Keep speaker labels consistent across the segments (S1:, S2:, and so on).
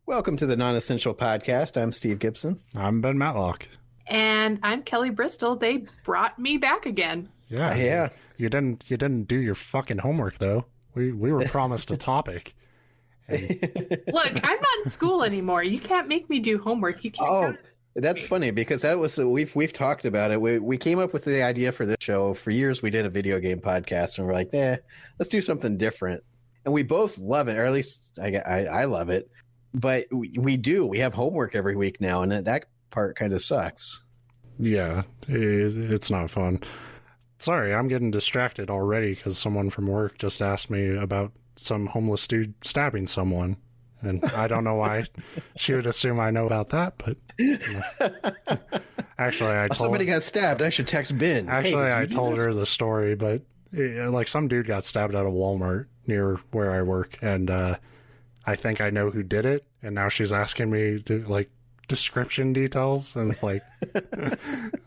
S1: Welcome to the Non-Essential Podcast. I'm Steve Gibson.
S2: I'm Ben Matlock.
S3: And I'm Kelly Bristol. They brought me back again.
S2: Yeah. You didn't do your fucking homework though. We were promised a topic. And...
S3: Look, I'm not in school anymore. You can't make me do homework. You can't.
S1: Oh, that's funny because that was we've talked about it. We came up with the idea for this show. For years we did a video game podcast and we're like, let's do something different. And we both love it, or at least I love it. But we have homework every week now, and that part kind of sucks.
S2: Yeah, it's not fun. Sorry, I'm getting distracted already because someone from work just asked me about some homeless dude stabbing someone. And I don't know why she would assume I know about that, but... Actually,
S1: somebody got stabbed. I should text Ben.
S2: Actually, I told her the story, but like some dude got stabbed at a Walmart near where I work, and I think I know who did it, and now she's asking me to like description details, and it's like,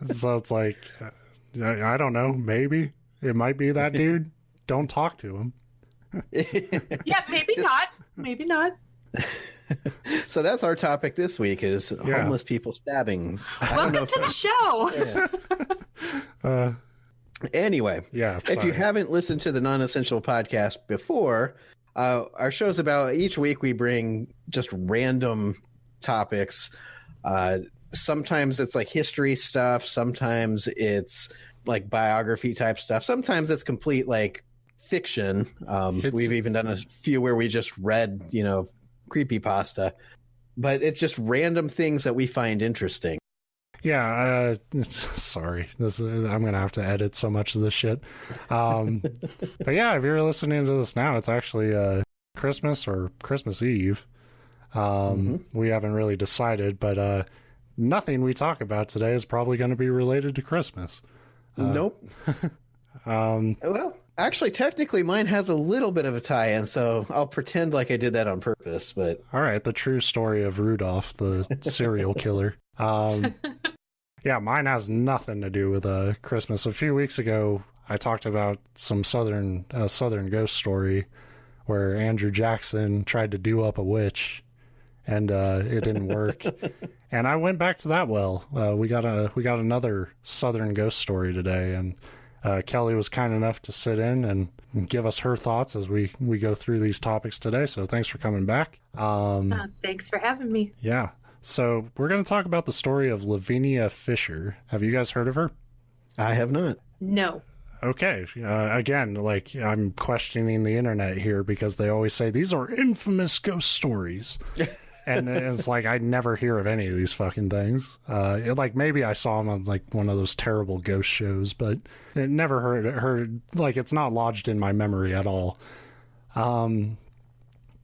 S2: so it's like, I don't know, maybe it might be that dude. Don't talk to him.
S3: Yeah, maybe not.
S1: So that's our topic this week: is homeless people stabbings.
S3: Welcome to the show.
S1: Anyway, if you haven't listened to the Non-Essential Podcast before. Our show's about each week we bring just random topics. Sometimes it's like history stuff. Sometimes it's like biography type stuff. Sometimes it's complete like fiction. We've even done a few where we just read, creepypasta. But it's just random things that we find interesting.
S2: Yeah, sorry. I'm going to have to edit so much of this shit. But yeah, if you're listening to this now, it's actually Christmas or Christmas Eve. We haven't really decided, but nothing we talk about today is probably going to be related to Christmas.
S1: Nope. Well, actually, technically, mine has a little bit of a tie-in, so I'll pretend like I did that on purpose. But
S2: all right, the true story of Rudolph, the serial killer. Yeah, mine has nothing to do with Christmas. A few weeks ago, I talked about some southern ghost story where Andrew Jackson tried to do up a witch, and it didn't work. And I went back to that well. We got another southern ghost story today, and Kelly was kind enough to sit in and give us her thoughts as we go through these topics today. So thanks for coming back.
S3: Thanks for having me.
S2: Yeah. So we're going to talk about the story of Lavinia Fisher. Have you guys heard of her?
S1: I have not.
S3: No.
S2: Okay. Again, like I'm questioning the internet here because they always say these are infamous ghost stories. And it's like I never hear of any of these fucking things. Like maybe I saw them on like one of those terrible ghost shows, but it never heard like it's not lodged in my memory at all.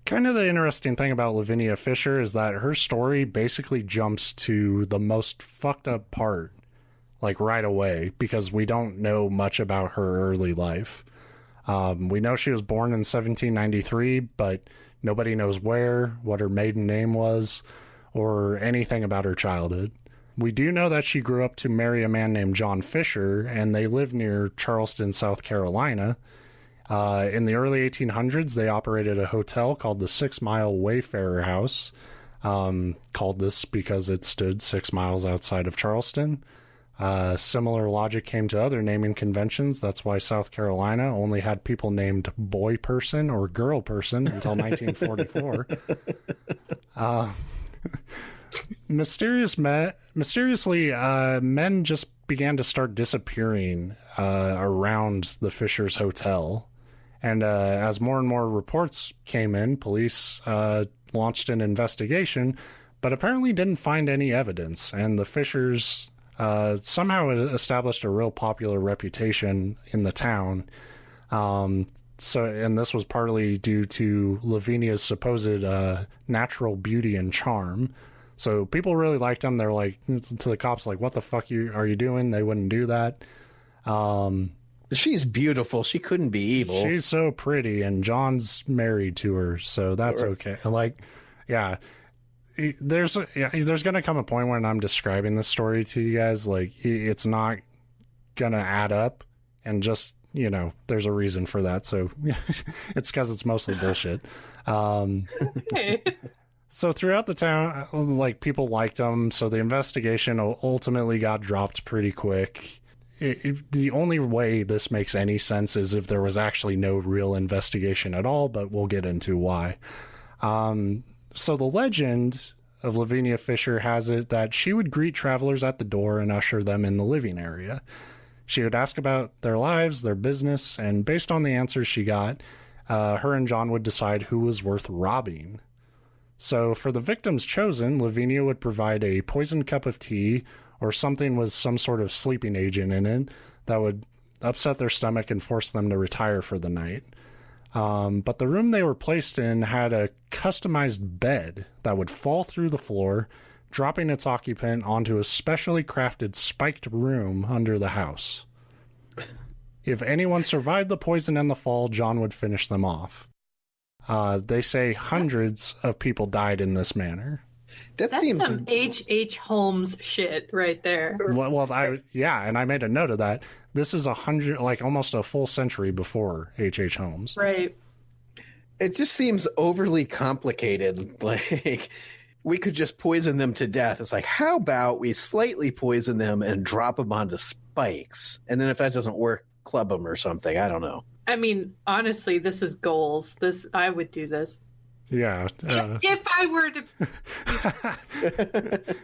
S2: Kind of the interesting thing about Lavinia Fisher is that her story basically jumps to the most fucked up part, like right away, because we don't know much about her early life. We know she was born in 1793, but nobody knows where, what her maiden name was, or anything about her childhood. We do know that she grew up to marry a man named John Fisher, and they lived near Charleston, South Carolina. In the early 1800s, they operated a hotel called the 6 Mile Wayfarer House, called this because it stood 6 miles outside of Charleston. Similar logic came to other naming conventions. That's why South Carolina only had people named Boy Person or Girl Person until 1944. Mysteriously, men just began to start disappearing around the Fishers Hotel. And as more and more reports came in, police launched an investigation, but apparently didn't find any evidence. And the Fishers somehow established a real popular reputation in the town. And this was partly due to Lavinia's supposed natural beauty and charm. So people really liked them. They're like, to the cops, like, what the fuck are you doing? They wouldn't do that.
S1: She's beautiful. She couldn't be evil.
S2: She's so pretty, and John's married to her, so that's okay. Like, yeah, there's going to come a point when I'm describing this story to you guys, like, it's not going to add up, and just, there's a reason for that, so it's because it's mostly bullshit. So throughout the town, like, people liked him, so the investigation ultimately got dropped pretty quick. The only way this makes any sense is if there was actually no real investigation at all, but we'll get into why. So the legend of Lavinia Fisher has it that she would greet travelers at the door and usher them in the living area. She would ask about their lives, their business, and based on the answers she got, her and John would decide who was worth robbing. So for the victims chosen, Lavinia would provide a poisoned cup of tea or something with some sort of sleeping agent in it that would upset their stomach and force them to retire for the night. But the room they were placed in had a customized bed that would fall through the floor, dropping its occupant onto a specially crafted spiked room under the house. If anyone survived the poison and the fall, John would finish them off. They say hundreds of people died in this manner.
S3: That's some H.H. Holmes shit right there.
S2: Well, and I made a note of that. This is almost a full century before H.H. Holmes.
S3: Right.
S1: It just seems overly complicated. Like, we could just poison them to death. It's like, how about we slightly poison them and drop them onto spikes? And then if that doesn't work, club them or something. I don't know.
S3: I mean, honestly, this is goals. I would do this.
S2: Yeah.
S3: If I were to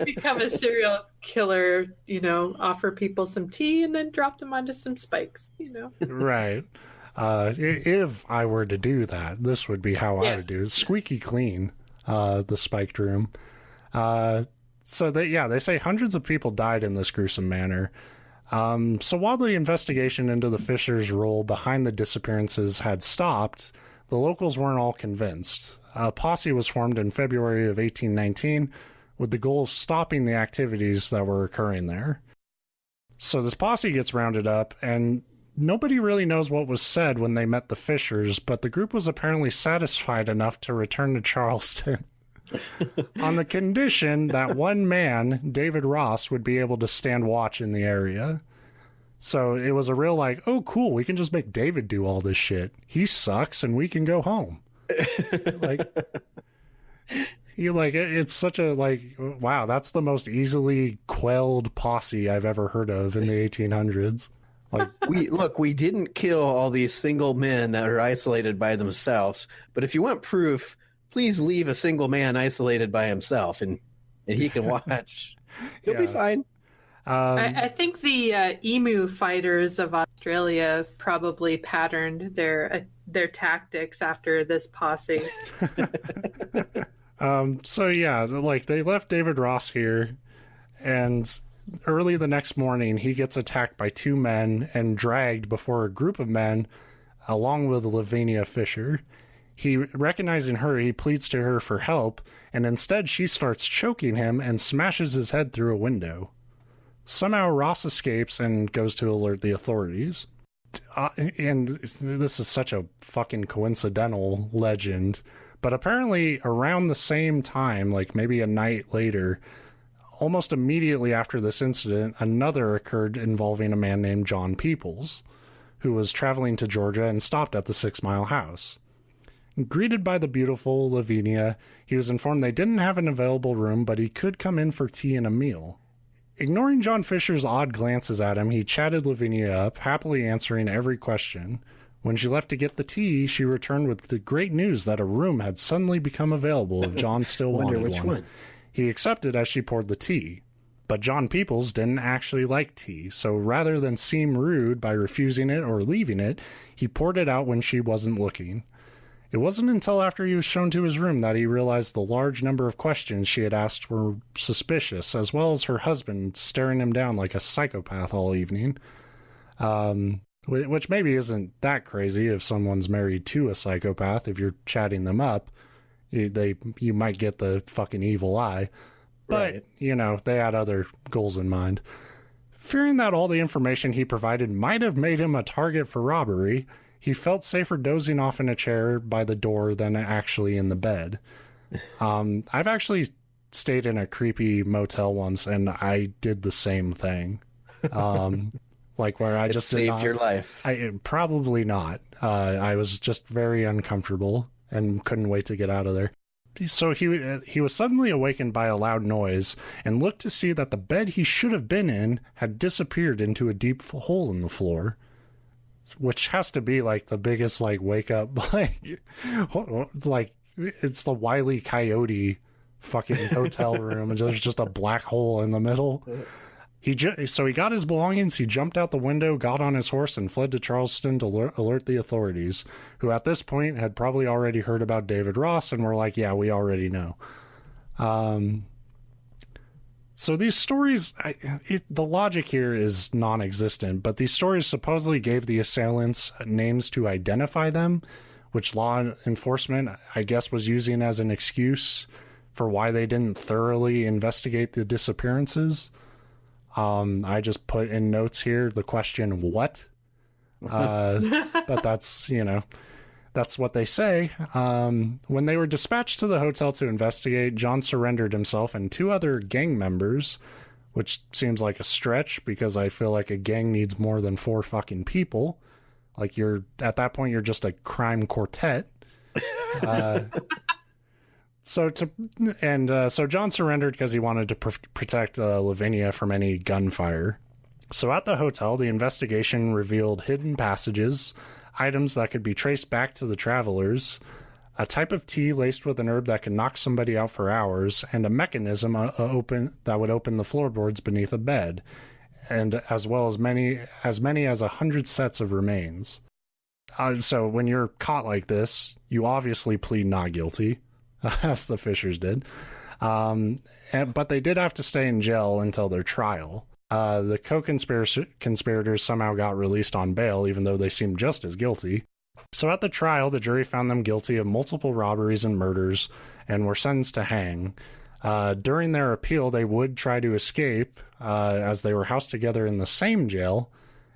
S3: become a serial killer, offer people some tea and then drop them onto some spikes,
S2: Right. If I were to do that, this would be how I would do it. Squeaky clean, the spiked room. So they say hundreds of people died in this gruesome manner. So while the investigation into the Fishers' role behind the disappearances had stopped, the locals weren't all convinced. A posse was formed in February of 1819 with the goal of stopping the activities that were occurring there. So this posse gets rounded up, and nobody really knows what was said when they met the Fishers, but the group was apparently satisfied enough to return to Charleston on the condition that one man, David Ross, would be able to stand watch in the area. So it was a real oh, cool, we can just make David do all this shit. He sucks, and we can go home. It's such a wow, that's the most easily quelled posse I've ever heard of in the 1800s.
S1: We didn't kill all these single men that are isolated by themselves, but if you want proof, please leave a single man isolated by himself and he can watch. He'll be fine.
S3: I think the emu fighters of Australia probably patterned their tactics after this posse.
S2: They left David Ross here, and early the next morning he gets attacked by two men and dragged before a group of men along with Lavinia Fisher. Recognizing her, he pleads to her for help, and instead she starts choking him and smashes his head through a window. Somehow Ross escapes and goes to alert the authorities. And this is such a fucking coincidental legend, but apparently around the same time, maybe a night later, almost immediately after this incident, another occurred involving a man named John Peoples, who was traveling to Georgia and stopped at the 6 Mile house. Greeted by the beautiful Lavinia, he was informed they didn't have an available room, but he could come in for tea and a meal. Ignoring John Fisher's odd glances at him, he chatted Lavinia up, happily answering every question. When she left to get the tea, she returned with the great news that a room had suddenly become available if John still wanted one. He accepted as she poured the tea. But John Peoples didn't actually like tea, so rather than seem rude by refusing it or leaving it, he poured it out when she wasn't looking. It wasn't until after he was shown to his room that he realized the large number of questions she had asked were suspicious, as well as her husband staring him down like a psychopath all evening. Which maybe isn't that crazy if someone's married to a psychopath. If you're chatting them up, you might get the fucking evil eye. But,
S1: right.
S2: They had other goals in mind. Fearing that all the information he provided might have made him a target for robbery, he felt safer dozing off in a chair by the door than actually in the bed. I've actually stayed in a creepy motel once, and I did the same thing. Where I just
S1: saved your life.
S2: Probably not. I was just very uncomfortable and couldn't wait to get out of there. So he was suddenly awakened by a loud noise and looked to see that the bed he should have been in had disappeared into a deep hole in the floor, which has to be like the biggest like wake up, like it's the Wile E. Coyote fucking hotel room and there's just a black hole in the middle. So he got his belongings, he jumped out the window, got on his horse, and fled to Charleston to alert the authorities, who at this point had probably already heard about David Ross and were like, yeah, we already know. So these stories, the logic here is non-existent, but these stories supposedly gave the assailants names to identify them, which law enforcement, I guess, was using as an excuse for why they didn't thoroughly investigate the disappearances. I just put in notes here the question, what? But that's, that's what they say. When they were dispatched to the hotel to investigate, John surrendered himself and 2 other gang members, which seems like a stretch because I feel like a gang needs more than 4 fucking people. Like at that point, you're just a crime quartet. So John surrendered because he wanted to protect Lavinia from any gunfire. So at the hotel, the investigation revealed hidden passages, items that could be traced back to the travelers, a type of tea laced with an herb that could knock somebody out for hours, and a mechanism that would open the floorboards beneath a bed, and as well as many as 100 sets of remains. So when you're caught like this, you obviously plead not guilty. As the Fishers did. But they did have to stay in jail until their trial. The co-conspirators somehow got released on bail, even though they seemed just as guilty. So at the trial, the jury found them guilty of multiple robberies and murders and were sentenced to hang. During their appeal, they would try to escape, as they were housed together in the same jail,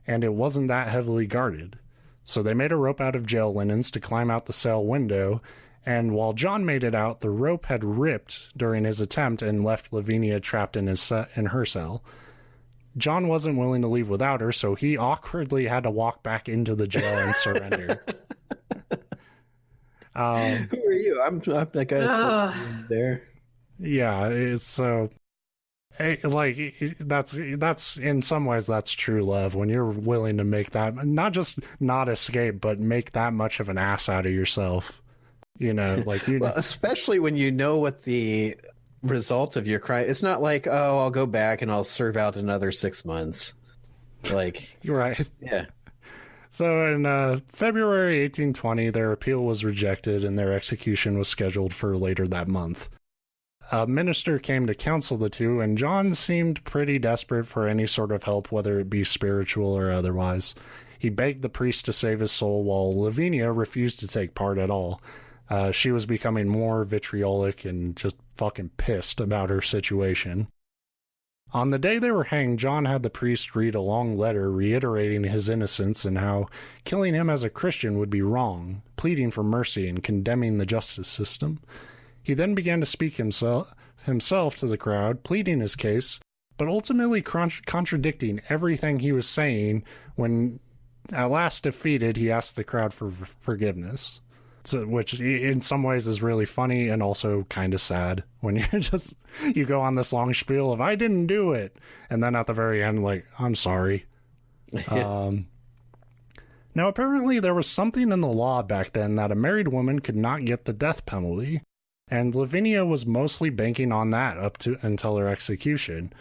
S2: and it wasn't that heavily guarded. So they made a rope out of jail linens to climb out the cell window, and while John made it out, the rope had ripped during his attempt and left Lavinia trapped in her cell. John wasn't willing to leave without her, so he awkwardly had to walk back into the jail and surrender.
S1: Who are you? I'm that guy there.
S2: Yeah, it's so... like that's in some ways that's true love, when you're willing to make that, not just not escape, but make that much of an ass out of yourself. Well,
S1: especially when you know what the result of your crime. It's not like, oh, I'll go back and I'll serve out another 6 months. Like,
S2: you're right.
S1: Yeah.
S2: So in February 1820, their appeal was rejected and their execution was scheduled for later that month. A minister came to counsel the two, and John seemed pretty desperate for any sort of help, whether it be spiritual or otherwise. He begged the priest to save his soul, while Lavinia refused to take part at all. She was becoming more vitriolic and just fucking pissed about her situation. On the day they were hanged, John had the priest read a long letter reiterating his innocence and how killing him as a Christian would be wrong, pleading for mercy and condemning the justice system. He then began to speak himself to the crowd, pleading his case, but ultimately contradicting everything he was saying when, at last defeated, he asked the crowd for forgiveness. So, which in some ways is really funny and also kind of sad when you go on this long spiel of I didn't do it, and then at the very end, like, I'm sorry. Now apparently there was something in the law back then that a married woman could not get the death penalty, and Lavinia was mostly banking on that until her execution.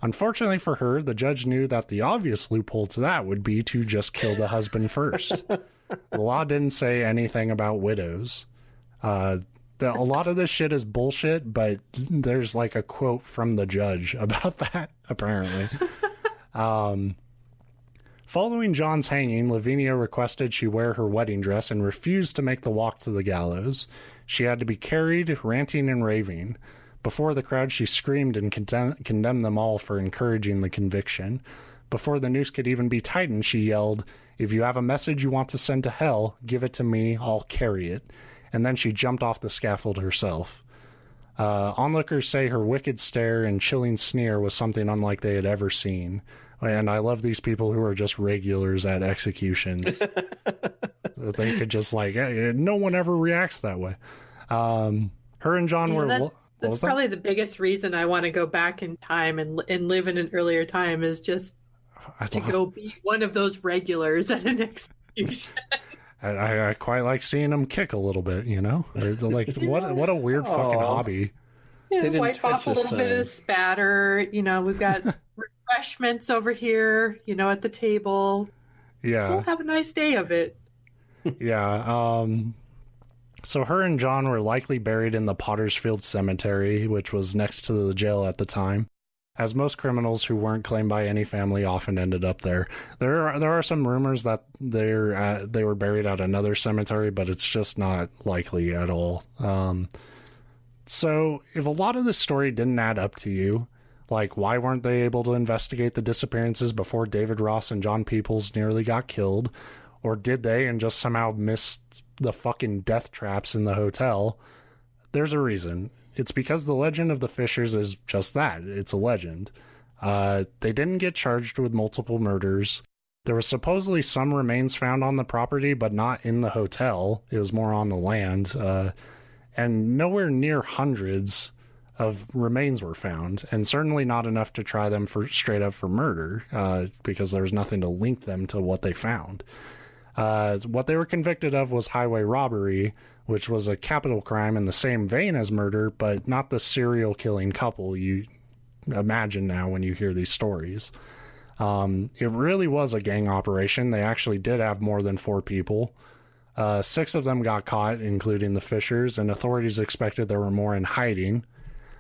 S2: Unfortunately for her, the judge knew that the obvious loophole to that would be to just kill the husband first. The law didn't say anything about widows. A lot of this shit is bullshit, but there's like a quote from the judge about that, apparently. Following John's hanging, Lavinia requested she wear her wedding dress and refused to make the walk to the gallows. She had to be carried, ranting and raving. Before the crowd, she screamed and condemned them all for encouraging the conviction. Before the noose could even be tightened, she yelled, "If you have a message you want to send to hell, give it to me, I'll carry it." And then she jumped off the scaffold herself. Onlookers say her wicked stare and chilling sneer was something unlike they had ever seen. And I love these people who are just regulars at executions. They could just no one ever reacts that way. Her and John were...
S3: That's probably the biggest reason I want to go back in time and live in an earlier time, is just to go be one of those regulars at an execution.
S2: I quite like seeing them kick a little bit, you know? Like, what a weird fucking hobby.
S3: Yeah, wipe off a little bit of the spatter. You know, we've got refreshments over here, you know, at the table.
S2: Yeah.
S3: We'll have a nice day of it.
S2: Yeah. So her and John were likely buried in the Pottersfield Cemetery, which was next to the jail at the time, as most criminals who weren't claimed by any family often ended up there. There are some rumors that they were buried at another cemetery, but it's just not likely at all. So if a lot of this story didn't add up to you, like, why weren't they able to investigate the disappearances before David Ross and John Peoples nearly got killed? Or did they and just somehow missed the fucking death traps in the hotel? There's a reason. It's because the legend of the Fishers is just that. It's a legend. They didn't get charged with multiple murders. There was supposedly some remains found on the property, but not in the hotel. It was more on the land. And nowhere near hundreds of remains were found, and certainly not enough to try them straight up for murder, because there was nothing to link them to what they found. What they were convicted of was highway robbery, which was a capital crime in the same vein as murder, but not the serial killing couple you imagine now when you hear these stories. It really was a gang operation. They actually did have more than 4 people. 6 of them got caught, including the Fishers, and authorities expected there were more in hiding.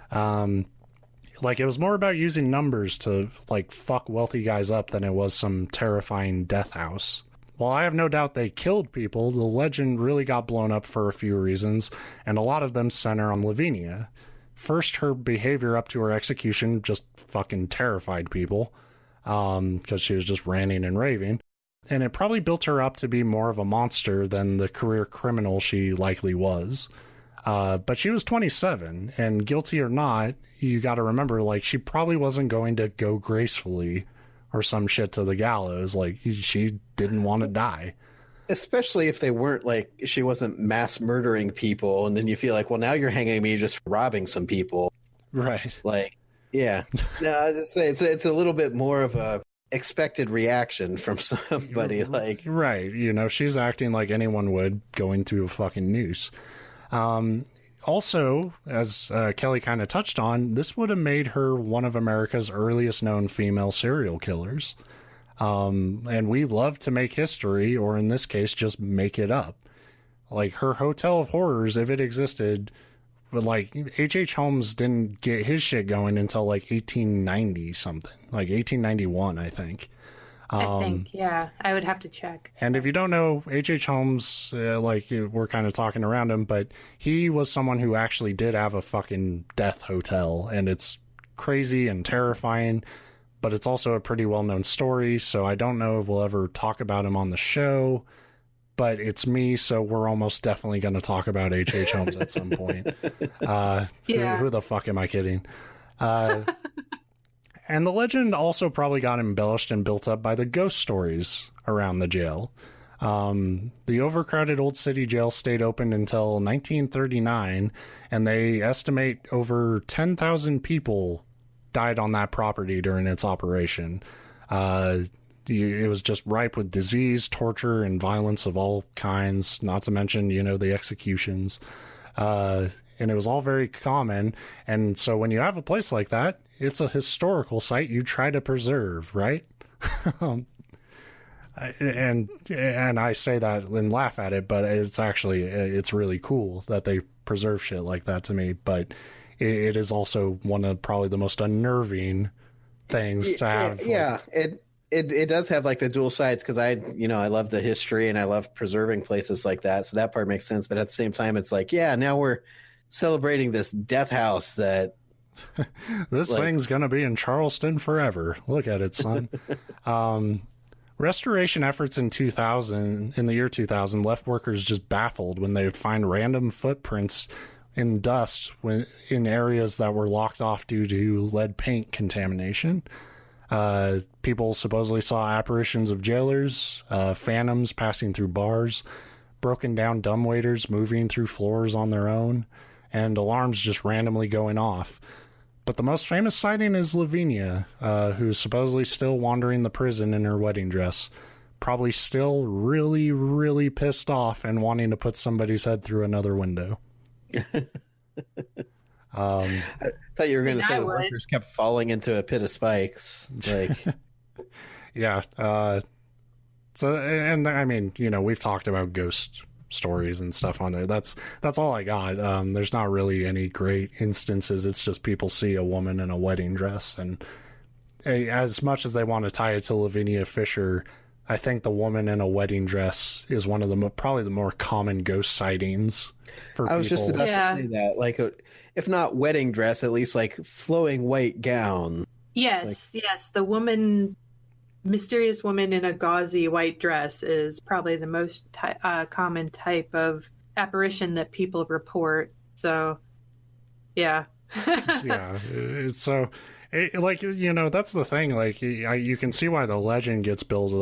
S2: It was more about using numbers to, like, fuck wealthy guys up than it was some terrifying death house. While I have no doubt they killed people, the legend really got blown up for a few reasons, and a lot of them center on Lavinia. First, her behavior up to her execution just fucking terrified people, because she was just ranting and raving. And it probably built her up to be more of a monster than the career criminal she likely was. But she was 27, and guilty or not, you gotta remember, like, she probably wasn't going to go gracefully or some shit to the gallows. Like, she didn't want to die.
S1: Especially if they weren't, like, she wasn't mass murdering people, and then you feel like, well, now you're hanging me just for robbing some people.
S2: Right.
S1: Like, yeah. No, it's a little bit more of a expected reaction from somebody, like...
S2: Right. You know, she's acting like anyone would going to a fucking noose. Also, as Kelly kind of touched on, this would have made her one of America's earliest known female serial killers. And we love to make history, or in this case, just make it up. Like, her Hotel of Horrors, if it existed, but, like, H.H. Holmes didn't get his shit going until, like, 1890 something. Like, 1891, I think.
S3: I think, yeah. I would have to check.
S2: And if you don't know, H.H. Holmes, we're kind of talking around him, but he was someone who actually did have a fucking death hotel, and it's crazy and terrifying, but it's also a pretty well-known story, so I don't know if we'll ever talk about him on the show, but it's me, so we're almost definitely going to talk about H.H. Holmes at some point. Who the fuck am I kidding? And the legend also probably got embellished and built up by the ghost stories around the jail. The overcrowded Old City Jail stayed open until 1939, and they estimate over 10,000 people died on that property during its operation. It was just ripe with disease, torture, and violence of all kinds, not to mention, the executions. And it was all very common. And so when you have a place like that, it's a historical site you try to preserve, right? And I say that and laugh at it, but it's really cool that they preserve shit like that to me. But it is also one of probably the most unnerving things to have.
S1: Yeah, it does have like the dual sides, because I love the history and I love preserving places like that. So that part makes sense. But at the same time, it's like, yeah, now we're celebrating this death house that
S2: this thing's gonna be in Charleston forever. Look at it, son. Restoration efforts in the year 2000 left workers just baffled when they would find random footprints in dust in areas that were locked off due to lead paint contamination. People supposedly saw apparitions of jailers, phantoms passing through bars, broken down dumbwaiters moving through floors on their own, and alarms just randomly going off. But the most famous sighting is Lavinia, who's supposedly still wandering the prison in her wedding dress. Probably still really, really pissed off and wanting to put somebody's head through another window.
S1: I thought you were going to say the workers kept falling into a pit of spikes. Like,
S2: yeah. So, and I mean, you know, we've talked about ghost stories and stuff on there. That's all I got. There's not really any great instances. It's just people see a woman in a wedding dress, and as much as they want to tie it to Lavinia Fisher, I think the woman in a wedding dress is one of the probably the more common ghost sightings for people.
S1: I was just about to say that, like, if not wedding dress, at least like flowing white gown.
S3: Yes, yes. The mysterious woman in a gauzy white dress is probably the most common type of apparition that people report. So, yeah.
S2: Yeah. So, like, you know, that's the thing. Like, you can see why the legend gets built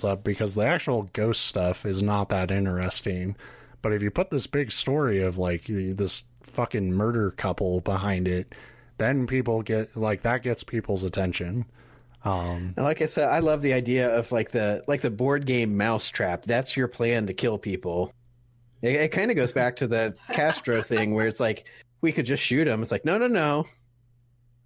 S2: up, because the actual ghost stuff is not that interesting. But if you put this big story of, like, this fucking murder couple behind it, then people get, like, that gets people's attention.
S1: And like I said, I love the idea of like the board game Mousetrap. That's your plan to kill people. It kind of goes back to the Castro thing where it's like, we could just shoot them. It's like, no.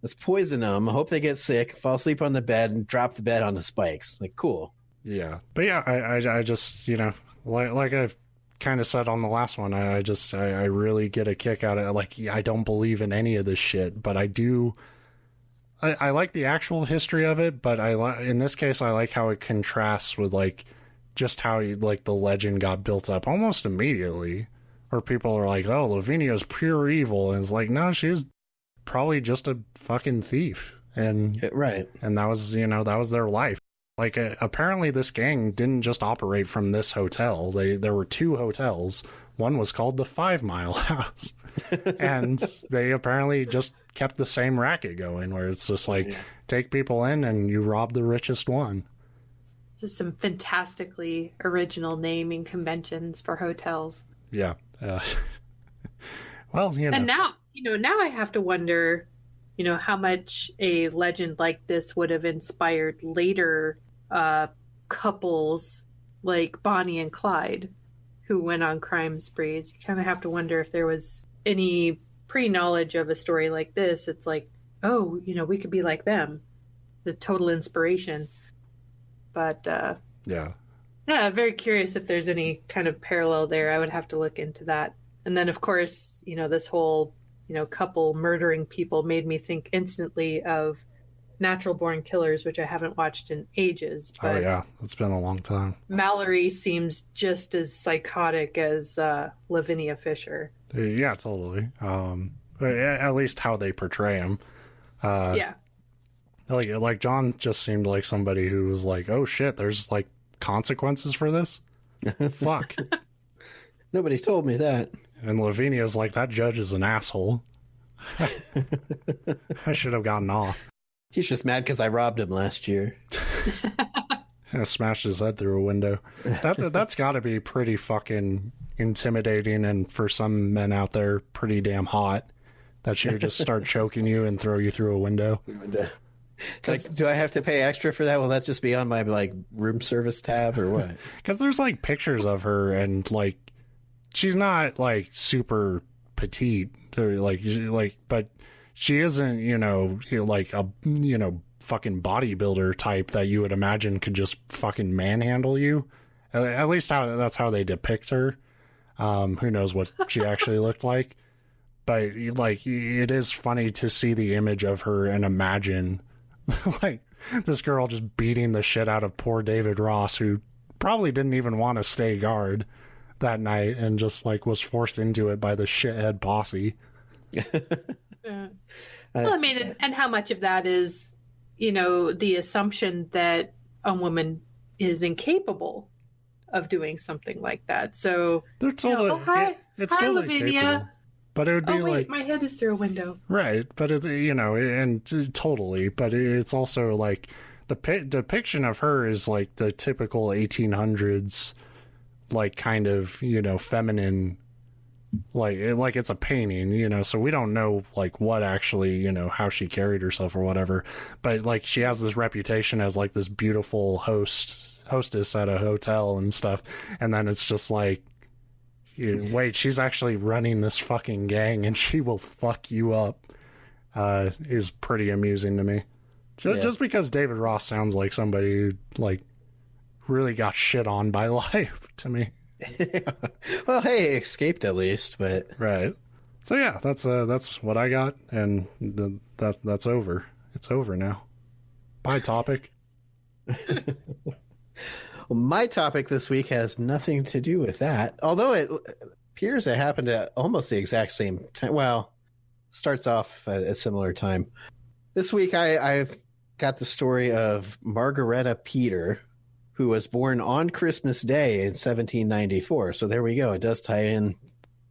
S1: Let's poison them. I hope they get sick, fall asleep on the bed, and drop the bed onto spikes. Like, cool.
S2: Yeah. But yeah, I just, you know, like I've kind of said on the last one, I really get a kick out of it. Like, I don't believe in any of this shit, but I do. I like the actual history of it, but in this case, I like how it contrasts with, like, just how, like, the legend got built up almost immediately, where people are like, oh, Lavinia's pure evil, and it's like, no, she was probably just a fucking thief, and
S1: right,
S2: and that was, you know, that was their life. Like, apparently this gang didn't just operate from this hotel. There were 2 hotels. One was called the 5 Mile House, and they apparently just kept the same racket going, where it's just like, take people in and you rob the richest one.
S3: This is some fantastically original naming conventions for hotels.
S2: Yeah. Well, you know.
S3: And now I have to wonder, you know, how much a legend like this would have inspired later couples like Bonnie and Clyde, who went on crime sprees. You kind of have to wonder if there was any pre-knowledge of a story like this. It's like, oh, you know, we could be like them. The total inspiration. But
S2: yeah,
S3: very curious if there's any kind of parallel there. I would have to look into that. And then, of course, you know, this whole, you know, couple murdering people made me think instantly of Natural Born Killers, which I haven't watched in ages. But
S2: oh yeah, it's been a long time.
S3: Mallory seems just as psychotic as Lavinia Fisher.
S2: Yeah, totally. At least how they portray him.
S3: Yeah.
S2: Like John just seemed like somebody who was like, oh shit, there's like consequences for this? Fuck.
S1: Nobody told me that.
S2: And Lavinia's like, that judge is an asshole. I should have gotten off.
S1: He's just mad because I robbed him last year.
S2: And smashed his head through a window. That's got to be pretty fucking intimidating, and for some men out there, pretty damn hot. That she would just start choking you and throw you through a window.
S1: Like, do I have to pay extra for that? Will that just be on my, like, room service tab or what?
S2: Because there's, like, pictures of her, and, like, she's not, like, super petite, or, like, but she isn't, you know, like a, you know, fucking bodybuilder type that you would imagine could just fucking manhandle you. At least that's how they depict her. Who knows what she actually looked like. But, like, it is funny to see the image of her and imagine, like, this girl just beating the shit out of poor David Ross, who probably didn't even want to stay guard that night and just, like, was forced into it by the shithead posse.
S3: Well, I mean, and how much of that is, you know, the assumption that a woman is incapable of doing something like that. So,
S2: they're totally, it's
S3: hi,
S2: totally
S3: Lavinia.
S2: capable. But it would be like,
S3: my head is through a window.
S2: Right, but it, you know, and totally. But it's also like the depiction of her is like the typical 1800s, like, kind of, you know, feminine like it's a painting, you know, so we don't know like what actually, you know, how she carried herself or whatever, but like she has this reputation as like this beautiful hostess at a hotel and stuff, and then it's just like, wait, she's actually running this fucking gang and she will fuck you up, is pretty amusing to me. Just because David Ross sounds like somebody who like really got shit on by life to me.
S1: Well, hey, escaped at least, but
S2: right. So yeah, that's what I got, and that's over. It's over now. Bye, topic.
S1: Well, my topic this week has nothing to do with that, although it appears it happened at almost the exact same time. Well, starts off at a similar time. This week, I've got the story of Margaretta Peter, who was born on Christmas Day in 1794. So there we go. It does tie in.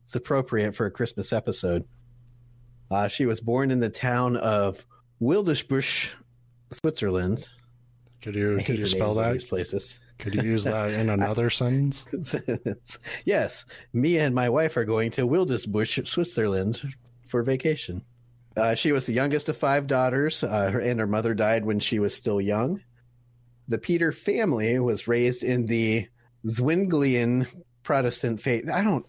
S1: It's appropriate for a Christmas episode. She was born in the town of Wildesbusch, Switzerland.
S2: Could you spell that?
S1: These places.
S2: Could you use that in another sentence?
S1: Yes. Me and my wife are going to Wildesbusch, Switzerland for vacation. She was the youngest of 5 daughters, and her mother died when she was still young. The Peter family was raised in the Zwinglian Protestant faith. I don't.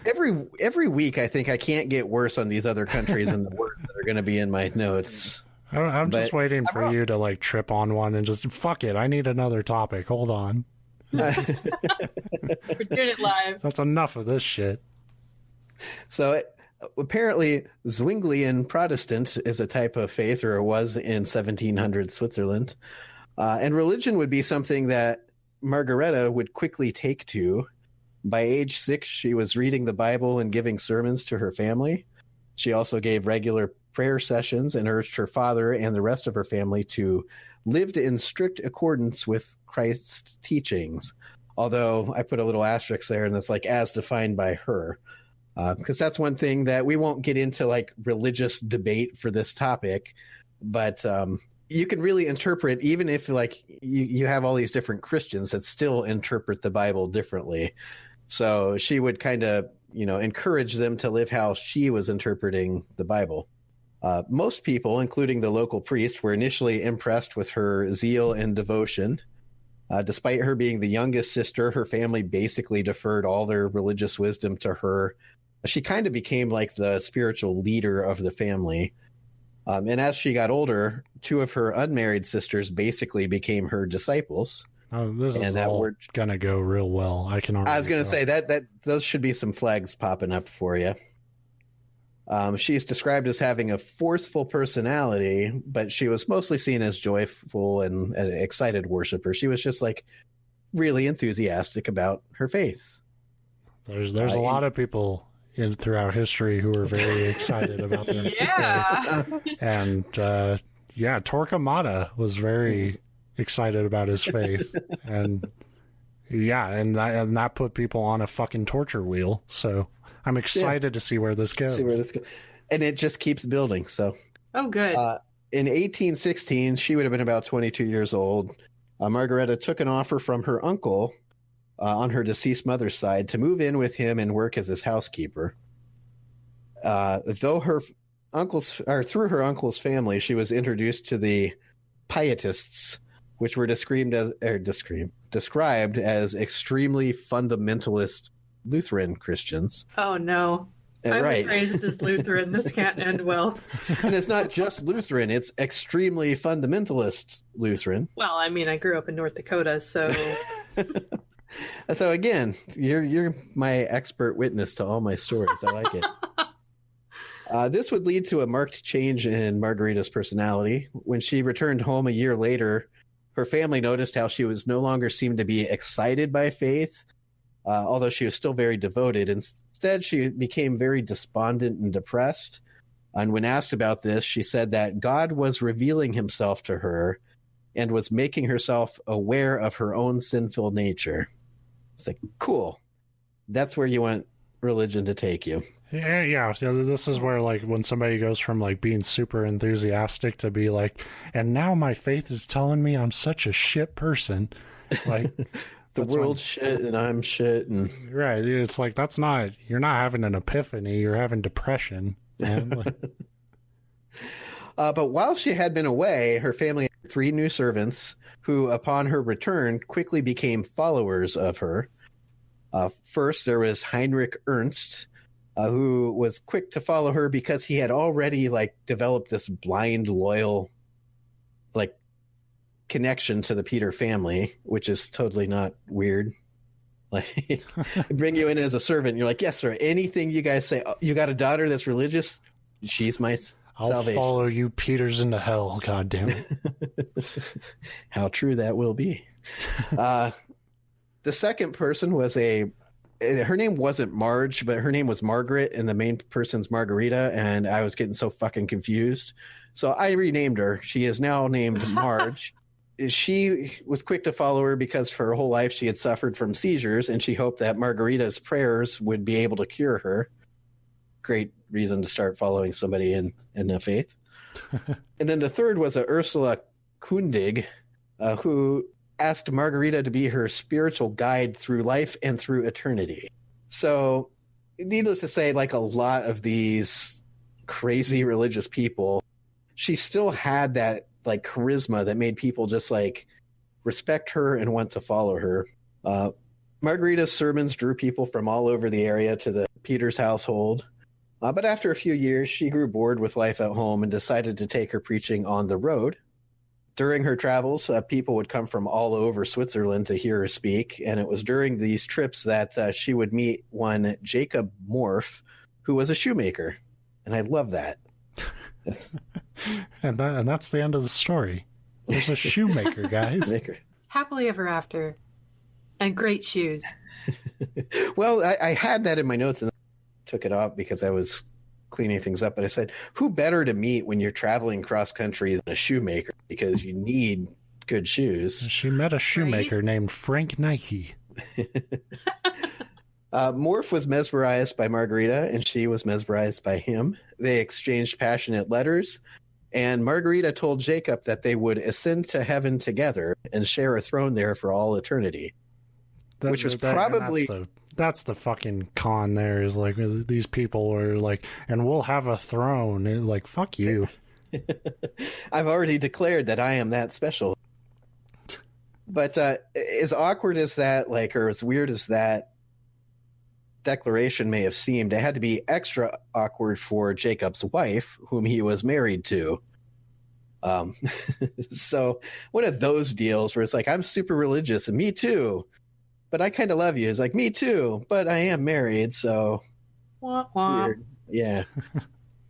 S1: Every week, I think I can't get worse on these other countries and the words that are going to be in my notes.
S2: I'm just waiting for you to like trip on one and just fuck it. I need another topic. Hold on.
S3: We're doing it live.
S2: That's enough of this shit.
S1: So apparently, Zwinglian Protestant is a type of faith, or it was in 1700 Switzerland. And religion would be something that Margaretta would quickly take to. By age 6, she was reading the Bible and giving sermons to her family. She also gave regular prayer sessions and urged her father and the rest of her family to live in strict accordance with Christ's teachings. Although I put a little asterisk there, and it's like as defined by her. Because that's one thing that we won't get into like religious debate for this topic, but you can really interpret, even if like you have all these different Christians that still interpret the Bible differently. So she would kind of, encourage them to live how she was interpreting the Bible. Most people, including the local priest, were initially impressed with her zeal and devotion. Despite her being the youngest sister, her family basically deferred all their religious wisdom to her. She kind of became like the spiritual leader of the family. And as she got older, 2 of her unmarried sisters basically became her disciples.
S2: Oh, this is all going to go real well. I was
S1: going to say that those should be some flags popping up for you. She's described as having a forceful personality, but she was mostly seen as joyful and an excited worshiper. She was just like really enthusiastic about her faith.
S2: There's a lot of people throughout history who are very excited about their faith. And Torquemada was very excited about his faith, and that put people on a fucking torture wheel. So I'm excited to see where this goes.
S1: And it just keeps building. So
S3: good.
S1: In 1816, she would have been about 22 years old. Margaretta took an offer from her uncle on her deceased mother's side to move in with him and work as his housekeeper. Through her uncle's family, she was introduced to the Pietists, which were described as extremely fundamentalist Lutheran Christians.
S3: Oh no. I was raised as Lutheran. This can't end well.
S1: And it's not just Lutheran, it's extremely fundamentalist Lutheran.
S3: Well, I mean, I grew up in North Dakota, so
S1: So again, you're my expert witness to all my stories. I like it. This would lead to a marked change in Margaretta's personality. When she returned home a year later, her family noticed how she was no longer seemed to be excited by faith, although she was still very devoted. Instead, she became very despondent and depressed. And when asked about this, she said that God was revealing himself to her and was making herself aware of her own sinful nature. It's like, cool. That's where you want religion to take you.
S2: Yeah. So this is where, like, when somebody goes from, like, being super enthusiastic to be like, and now my faith is telling me I'm such a shit person. Like,
S1: the world's shit and I'm shit. And
S2: right. It's like, you're not having an epiphany. You're having depression. Man.
S1: But while she had been away, her family had 3 new servants who, upon her return, quickly became followers of her. First, there was Heinrich Ernst, who was quick to follow her because he had already developed this blind, loyal, connection to the Peter family, which is totally not weird. Bring you in as a servant. You're like, yes, sir. Anything you guys say. Oh, you got a daughter that's religious? She's my salvation.
S2: I'll follow you, Peters, into hell. God damn it.
S1: How true that will be. The second person was her name wasn't Marge, but her name was Margaret, and the main person's Margarita, and I was getting so fucking confused. So I renamed her. She is now named Marge. She was quick to follow her because for her whole life she had suffered from seizures, and she hoped that Margarita's prayers would be able to cure her. Great reason to start following somebody in the faith. And then the third was Ursula Kundig, who asked Margarita to be her spiritual guide through life and through eternity. So, needless to say, like a lot of these crazy religious people, she still had that charisma that made people just respect her and want to follow her. Margarita's sermons drew people from all over the area to the Peters household. But after a few years, she grew bored with life at home and decided to take her preaching on the road. During her travels, people would come from all over Switzerland to hear her speak, and it was during these trips that she would meet one Jacob Morph, who was a shoemaker. And I love that.
S2: And that's the end of the story. There's a shoemaker, guys.
S3: Happily ever after. And great shoes.
S1: Well, I had that in my notes and I took it off because I was cleaning things up. But I said, who better to meet when you're traveling cross country than a shoemaker? Because you need good shoes.
S2: She met a shoemaker named Frank Nike.
S1: Morph was mesmerized by Margarita, and she was mesmerized by him. They exchanged passionate letters, and Margarita told Jacob that they would ascend to heaven together and share a throne there for all eternity. Which was probably...
S2: That's the fucking con there, is these people are and we'll have a throne. And fuck you.
S1: I've already declared that I am that special. But as awkward as that, or as weird as that declaration may have seemed, it had to be extra awkward for Jacob's wife, whom he was married to. So one of those deals where it's I'm super religious and me too, but I kind of love you. It's me too, but I am married, so weird. Yeah.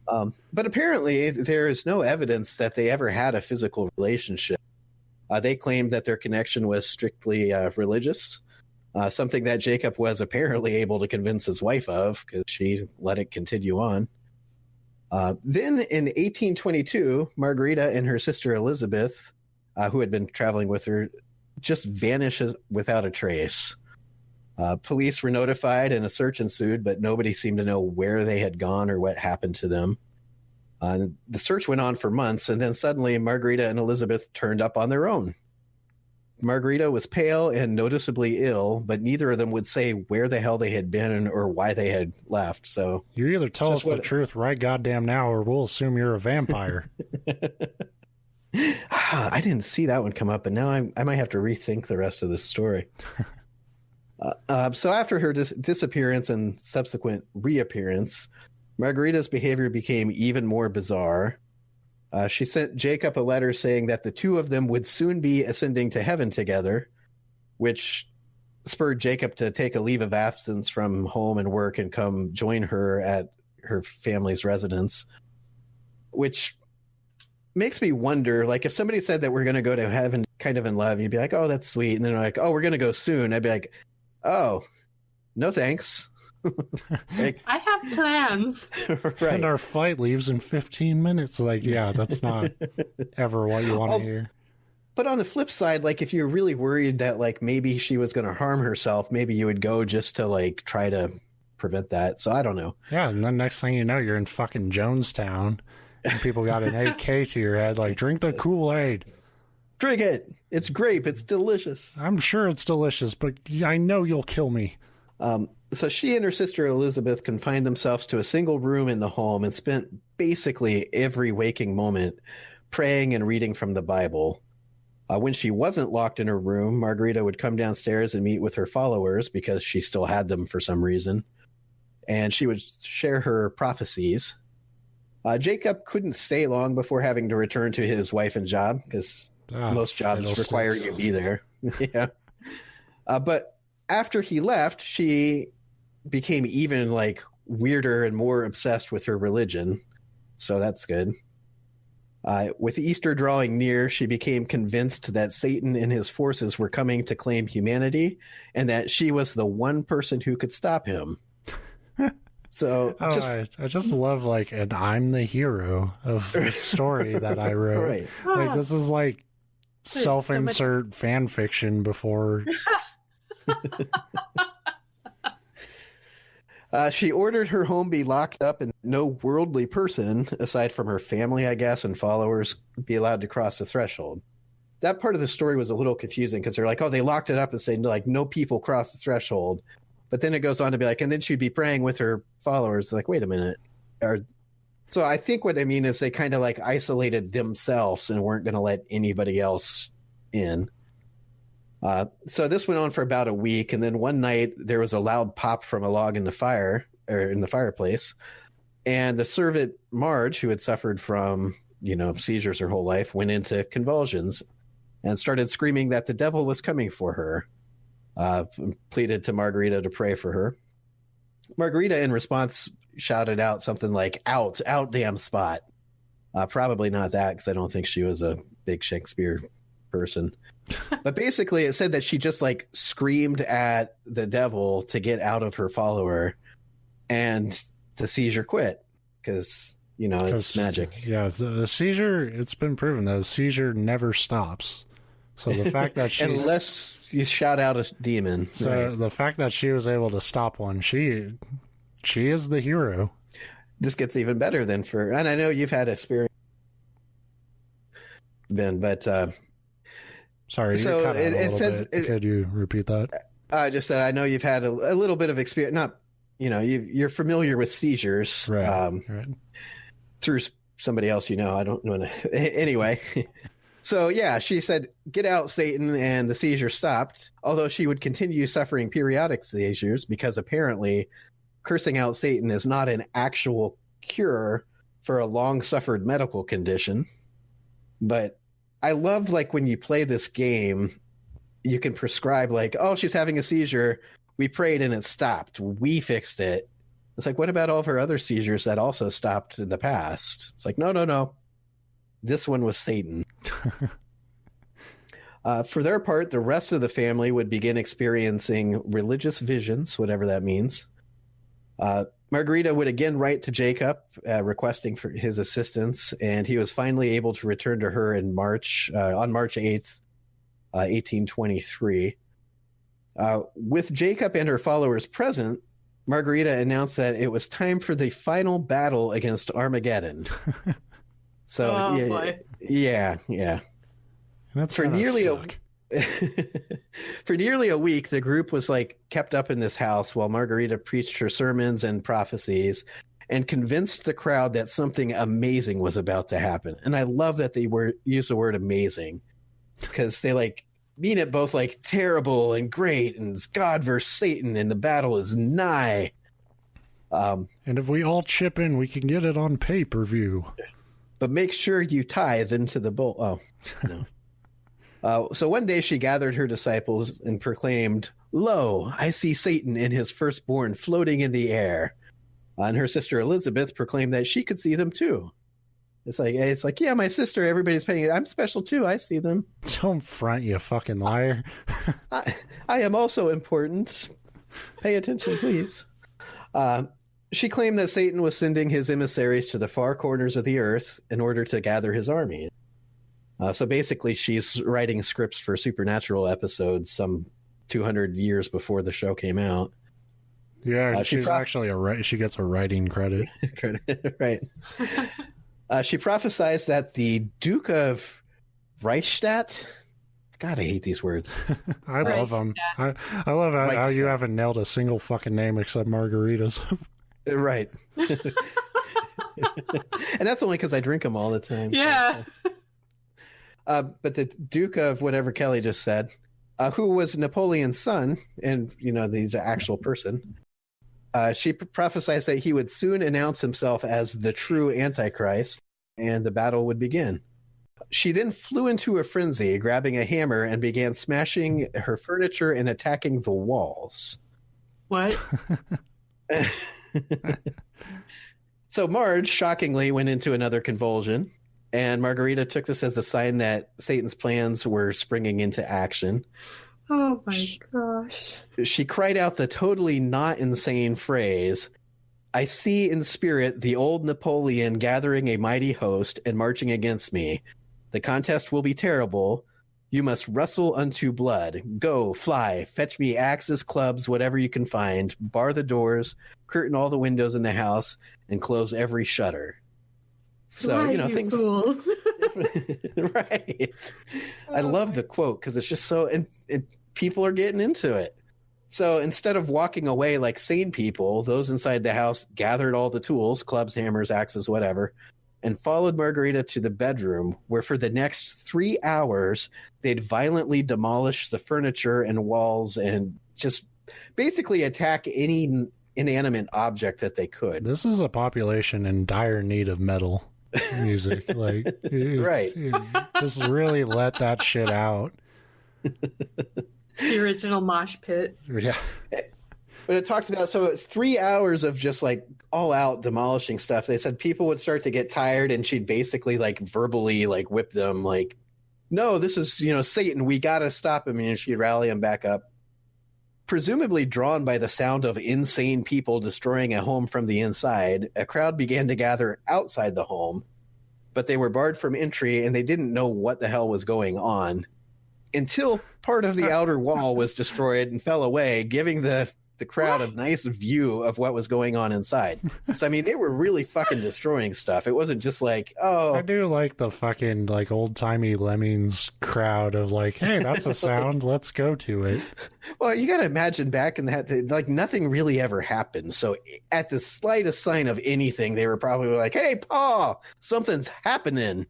S1: But apparently there is no evidence that they ever had a physical relationship. They claimed that their connection was strictly religious. Something that Jacob was apparently able to convince his wife of because she let it continue on. Then in 1822, Margarita and her sister Elizabeth, who had been traveling with her, just vanished without a trace. Police were notified and a search ensued, but nobody seemed to know where they had gone or what happened to them. The search went on for months, and then suddenly Margarita and Elizabeth turned up on their own. Margarita was pale and noticeably ill, but neither of them would say where the hell they had been or why they had left. So
S2: you either tell us the truth right goddamn now, or we'll assume you're a vampire.
S1: I didn't see that one come up, and now I might have to rethink the rest of this story. So after her disappearance and subsequent reappearance, Margarita's behavior became even more bizarre. She sent Jacob a letter saying that the two of them would soon be ascending to heaven together, which spurred Jacob to take a leave of absence from home and work and come join her at her family's residence, which makes me wonder, if somebody said that we're going to go to heaven kind of in love, you'd be like, oh, that's sweet. And then they're like, oh, we're going to go soon. I'd be like, oh, no thanks.
S3: I have plans.
S1: Right.
S2: And our flight leaves in 15 minutes. Yeah, that's not ever what you want to hear.
S1: But on the flip side, if you're really worried that maybe she was going to harm herself, maybe you would go just to try to prevent that. So I don't know.
S2: Yeah, and then next thing you know, you're in fucking Jonestown and people got an AK to your head, drink the Kool-Aid.
S1: Drink it. It's grape. It's delicious.
S2: I'm sure it's delicious, but I know you'll kill me.
S1: So she and her sister Elizabeth confined themselves to a single room in the home and spent basically every waking moment praying and reading from the Bible. When she wasn't locked in her room, Margaretta would come downstairs and meet with her followers because she still had them for some reason. And she would share her prophecies. Jacob couldn't stay long before having to return to his wife and job because most jobs require you to be there. Yeah. But after he left, she became even like weirder and more obsessed with her religion. So that's good. With Easter drawing near, she became convinced that Satan and his forces were coming to claim humanity and that she was the one person who could stop him. So
S2: I just love like an I'm the hero of the story that I wrote.
S1: Right.
S2: Like this is like self-insert fan fiction before.
S1: She ordered her home be locked up and no worldly person, aside from her family, I guess, and followers, be allowed to cross the threshold. That part of the story was a little confusing because they're like, oh, they locked it up and said, like, no people cross the threshold. But then it goes on to be like, and then she'd be praying with her followers. Like, wait a minute. So I think what I mean is they kind of like isolated themselves and weren't going to let anybody else in. So this went on for about a week, and then one night there was a loud pop from a log in the fireplace, and the servant Marge, who had suffered from seizures her whole life, went into convulsions and started screaming that the devil was coming for her. Pleaded to Margaretta to pray for her. Margaretta, in response, shouted out something like "Out, damn spot." Probably not that, because I don't think she was a big Shakespeare person. But basically it said that she just like screamed at the devil to get out of her follower, and the seizure quit because it's magic.
S2: Yeah, the seizure, it's been proven that the seizure never stops. So the fact that she
S1: unless you shout out a demon.
S2: So
S1: right.
S2: The fact that she was able to stop one, she is the hero.
S1: This gets even better than and I know you've had experience, Ben, but
S2: sorry,
S1: so
S2: you cut out
S1: it says.
S2: Could you repeat that?
S1: I just said I know you've had a little bit of experience. Not, you're familiar with seizures,
S2: right?
S1: Through somebody else. I don't know. Anyway, so yeah, she said, "Get out, Satan," and the seizure stopped. Although she would continue suffering periodic seizures because apparently, cursing out Satan is not an actual cure for a long-suffered medical condition, but I love like when you play this game, you can prescribe like, oh, she's having a seizure. We prayed and it stopped. We fixed it. It's like, what about all of her other seizures that also stopped in the past? It's like, no. This one was Satan. For their part, the rest of the family would begin experiencing religious visions, whatever that means. Margaretta would again write to Jacob, requesting for his assistance, and he was finally able to return to her on March 8th, 1823. With Jacob and her followers present, Margaretta announced that it was time for the final battle against Armageddon. So, yeah.
S2: And that's
S1: for nearly a week, the group was like kept up in this house while Margaretta preached her sermons and prophecies and convinced the crowd that something amazing was about to happen. And I love that they use the word amazing because they like mean it both like terrible and great and it's God versus Satan and the battle is nigh.
S2: And if we all chip in, we can get it on pay-per-view.
S1: But make sure you tithe into the bowl. Oh, no. So one day she gathered her disciples and proclaimed, "Lo, I see Satan and his firstborn floating in the air." And her sister Elizabeth proclaimed that she could see them too. It's like, yeah, my sister, everybody's paying it. I'm special too. I see them.
S2: Don't front, you fucking liar.
S1: I am also important. Pay attention, please. She claimed that Satan was sending his emissaries to the far corners of the earth in order to gather his army. So basically, she's writing scripts for supernatural episodes some 200 years before the show came out.
S2: Yeah, she's actually she gets a writing credit.
S1: Right. She prophesied that the Duke of Reichstadt? God, I hate these words.
S2: I love them. I love how you haven't nailed a single fucking name except margaritas.
S1: Right. And that's only because I drink them all the time.
S3: Yeah.
S1: But the Duke of whatever Kelly just said, who was Napoleon's son, and he's an actual person, she prophesied that he would soon announce himself as the true Antichrist, and the battle would begin. She then flew into a frenzy, grabbing a hammer, and began smashing her furniture and attacking the walls.
S3: What?
S1: So Marge, shockingly, went into another convulsion, and Margarita took this as a sign that Satan's plans were springing into action.
S3: Oh my gosh.
S1: She cried out the totally not insane phrase, "I see in spirit the old Napoleon gathering a mighty host and marching against me. The contest will be terrible. You must wrestle unto blood. Go, fly, fetch me axes, clubs, whatever you can find. Bar the doors, curtain all the windows in the house, and close every shutter." So, things. Fools. Right. I love the quote because it's just so, and people are getting into it. So instead of walking away like sane people, those inside the house gathered all the tools, clubs, hammers, axes, whatever, and followed Margarita to the bedroom, where for the next 3 hours, they'd violently demolish the furniture and walls and just basically attack any inanimate object that they could.
S2: This is a population in dire need of metal music. Like,
S1: right.
S2: Just really let that shit out.
S3: The original mosh pit.
S2: Yeah.
S1: But it talks about, so it's 3 hours of just like all out demolishing stuff. They said people would start to get tired and she'd basically like verbally like whip them like, no, this is, Satan. We got to stop him. And she'd rally them back up. Presumably drawn by the sound of insane people destroying a home from the inside, a crowd began to gather outside the home, but they were barred from entry and they didn't know what the hell was going on until part of the outer wall was destroyed and fell away, giving the crowd a nice view of what was going on inside. So, I mean, they were really fucking destroying stuff. It wasn't just like, oh.
S2: I do like the fucking, like, old-timey Lemmings crowd of, like, hey, that's a sound, let's go to it.
S1: Well, you got to imagine back in that, like, nothing really ever happened. So at the slightest sign of anything, they were probably like, hey, Paul, something's happening.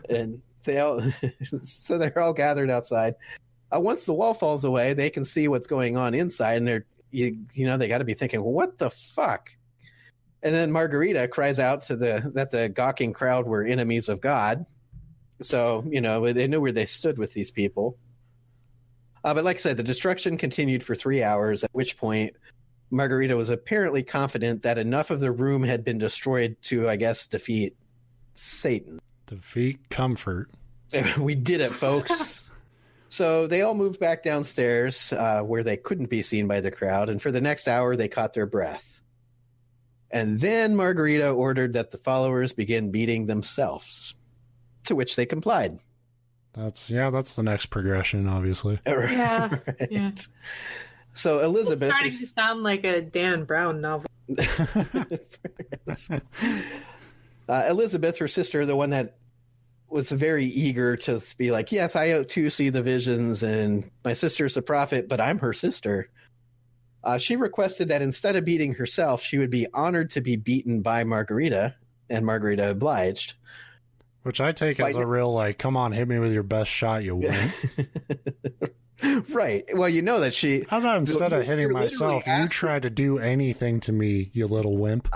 S1: And so they're all gathered outside. Once the wall falls away, they can see what's going on inside, and they got to be thinking, well, what the fuck? And then Margarita cries out that the gawking crowd were enemies of God. So, they knew where they stood with these people. But like I said, the destruction continued for 3 hours, at which point Margarita was apparently confident that enough of the room had been destroyed to, I guess, defeat Satan.
S2: Defeat comfort.
S1: We did it, folks. So they all moved back downstairs where they couldn't be seen by the crowd, and for the next hour they caught their breath. And then Margarita ordered that the followers begin beating themselves, to which they complied.
S2: That's the next progression, obviously.
S3: Yeah.
S1: Right.
S3: Yeah.
S1: So Elizabeth...
S3: It's starting to sound like a Dan Brown novel.
S1: Elizabeth, her sister, the one that was very eager to be like, yes, I too see the visions, and my sister's a prophet, but I'm her sister. She requested that instead of beating herself, she would be honored to be beaten by Margarita, and Margarita obliged.
S2: Which I take as a real, like, come on, hit me with your best shot, you win.
S1: Right. Well, you know that she...
S2: How about instead of hitting myself, you try to do anything to me, you little wimp?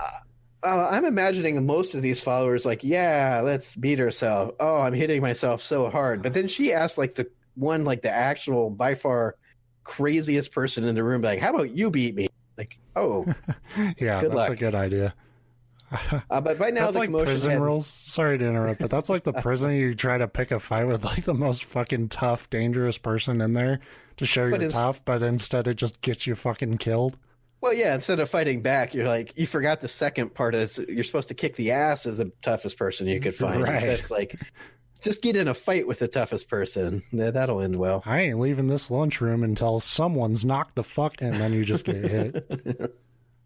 S1: I'm imagining most of these followers like, yeah, let's beat herself. Oh, I'm hitting myself so hard. But then she asked like the actual by far craziest person in the room, like, how about you beat me? Like, oh,
S2: yeah, that's luck. A good idea.
S1: But by now
S2: that's
S1: the
S2: like prison rules. Sorry to interrupt, but that's like the prison you try to pick a fight with like the most fucking tough, dangerous person in there to show you're tough, but instead it just gets you fucking killed.
S1: Well, yeah, instead of fighting back, you're like, you forgot the second part is you're supposed to kick the ass of the toughest person you could find.
S2: Right.
S1: Instead, it's like, just get in a fight with the toughest person. Yeah, that'll end well.
S2: I ain't leaving this lunchroom until someone's knocked the fuck, and then you just get hit.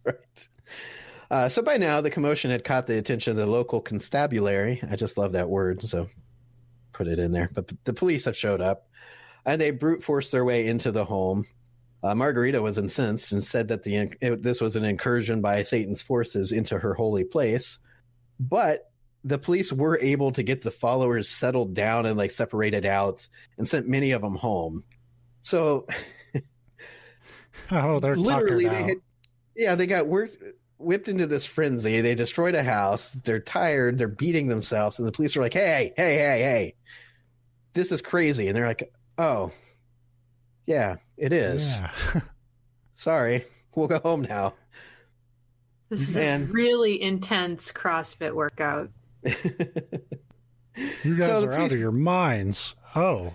S1: Right. So by now, the commotion had caught the attention of the local constabulary. I just love that word. So put it in there. But the police have showed up, and they brute forced their way into the home. Margaretta was incensed and said that this was an incursion by Satan's forces into her holy place. But the police were able to get the followers settled down and like separated out and sent many of them home. So,
S2: they're literally
S1: they got whipped into this frenzy. They destroyed a house. They're tired. They're beating themselves. And the police are like, hey, this is crazy. And they're like, oh, yeah, it is. Yeah. Sorry. We'll go home now.
S3: This is a really intense CrossFit workout.
S2: You guys are out of your minds. Oh,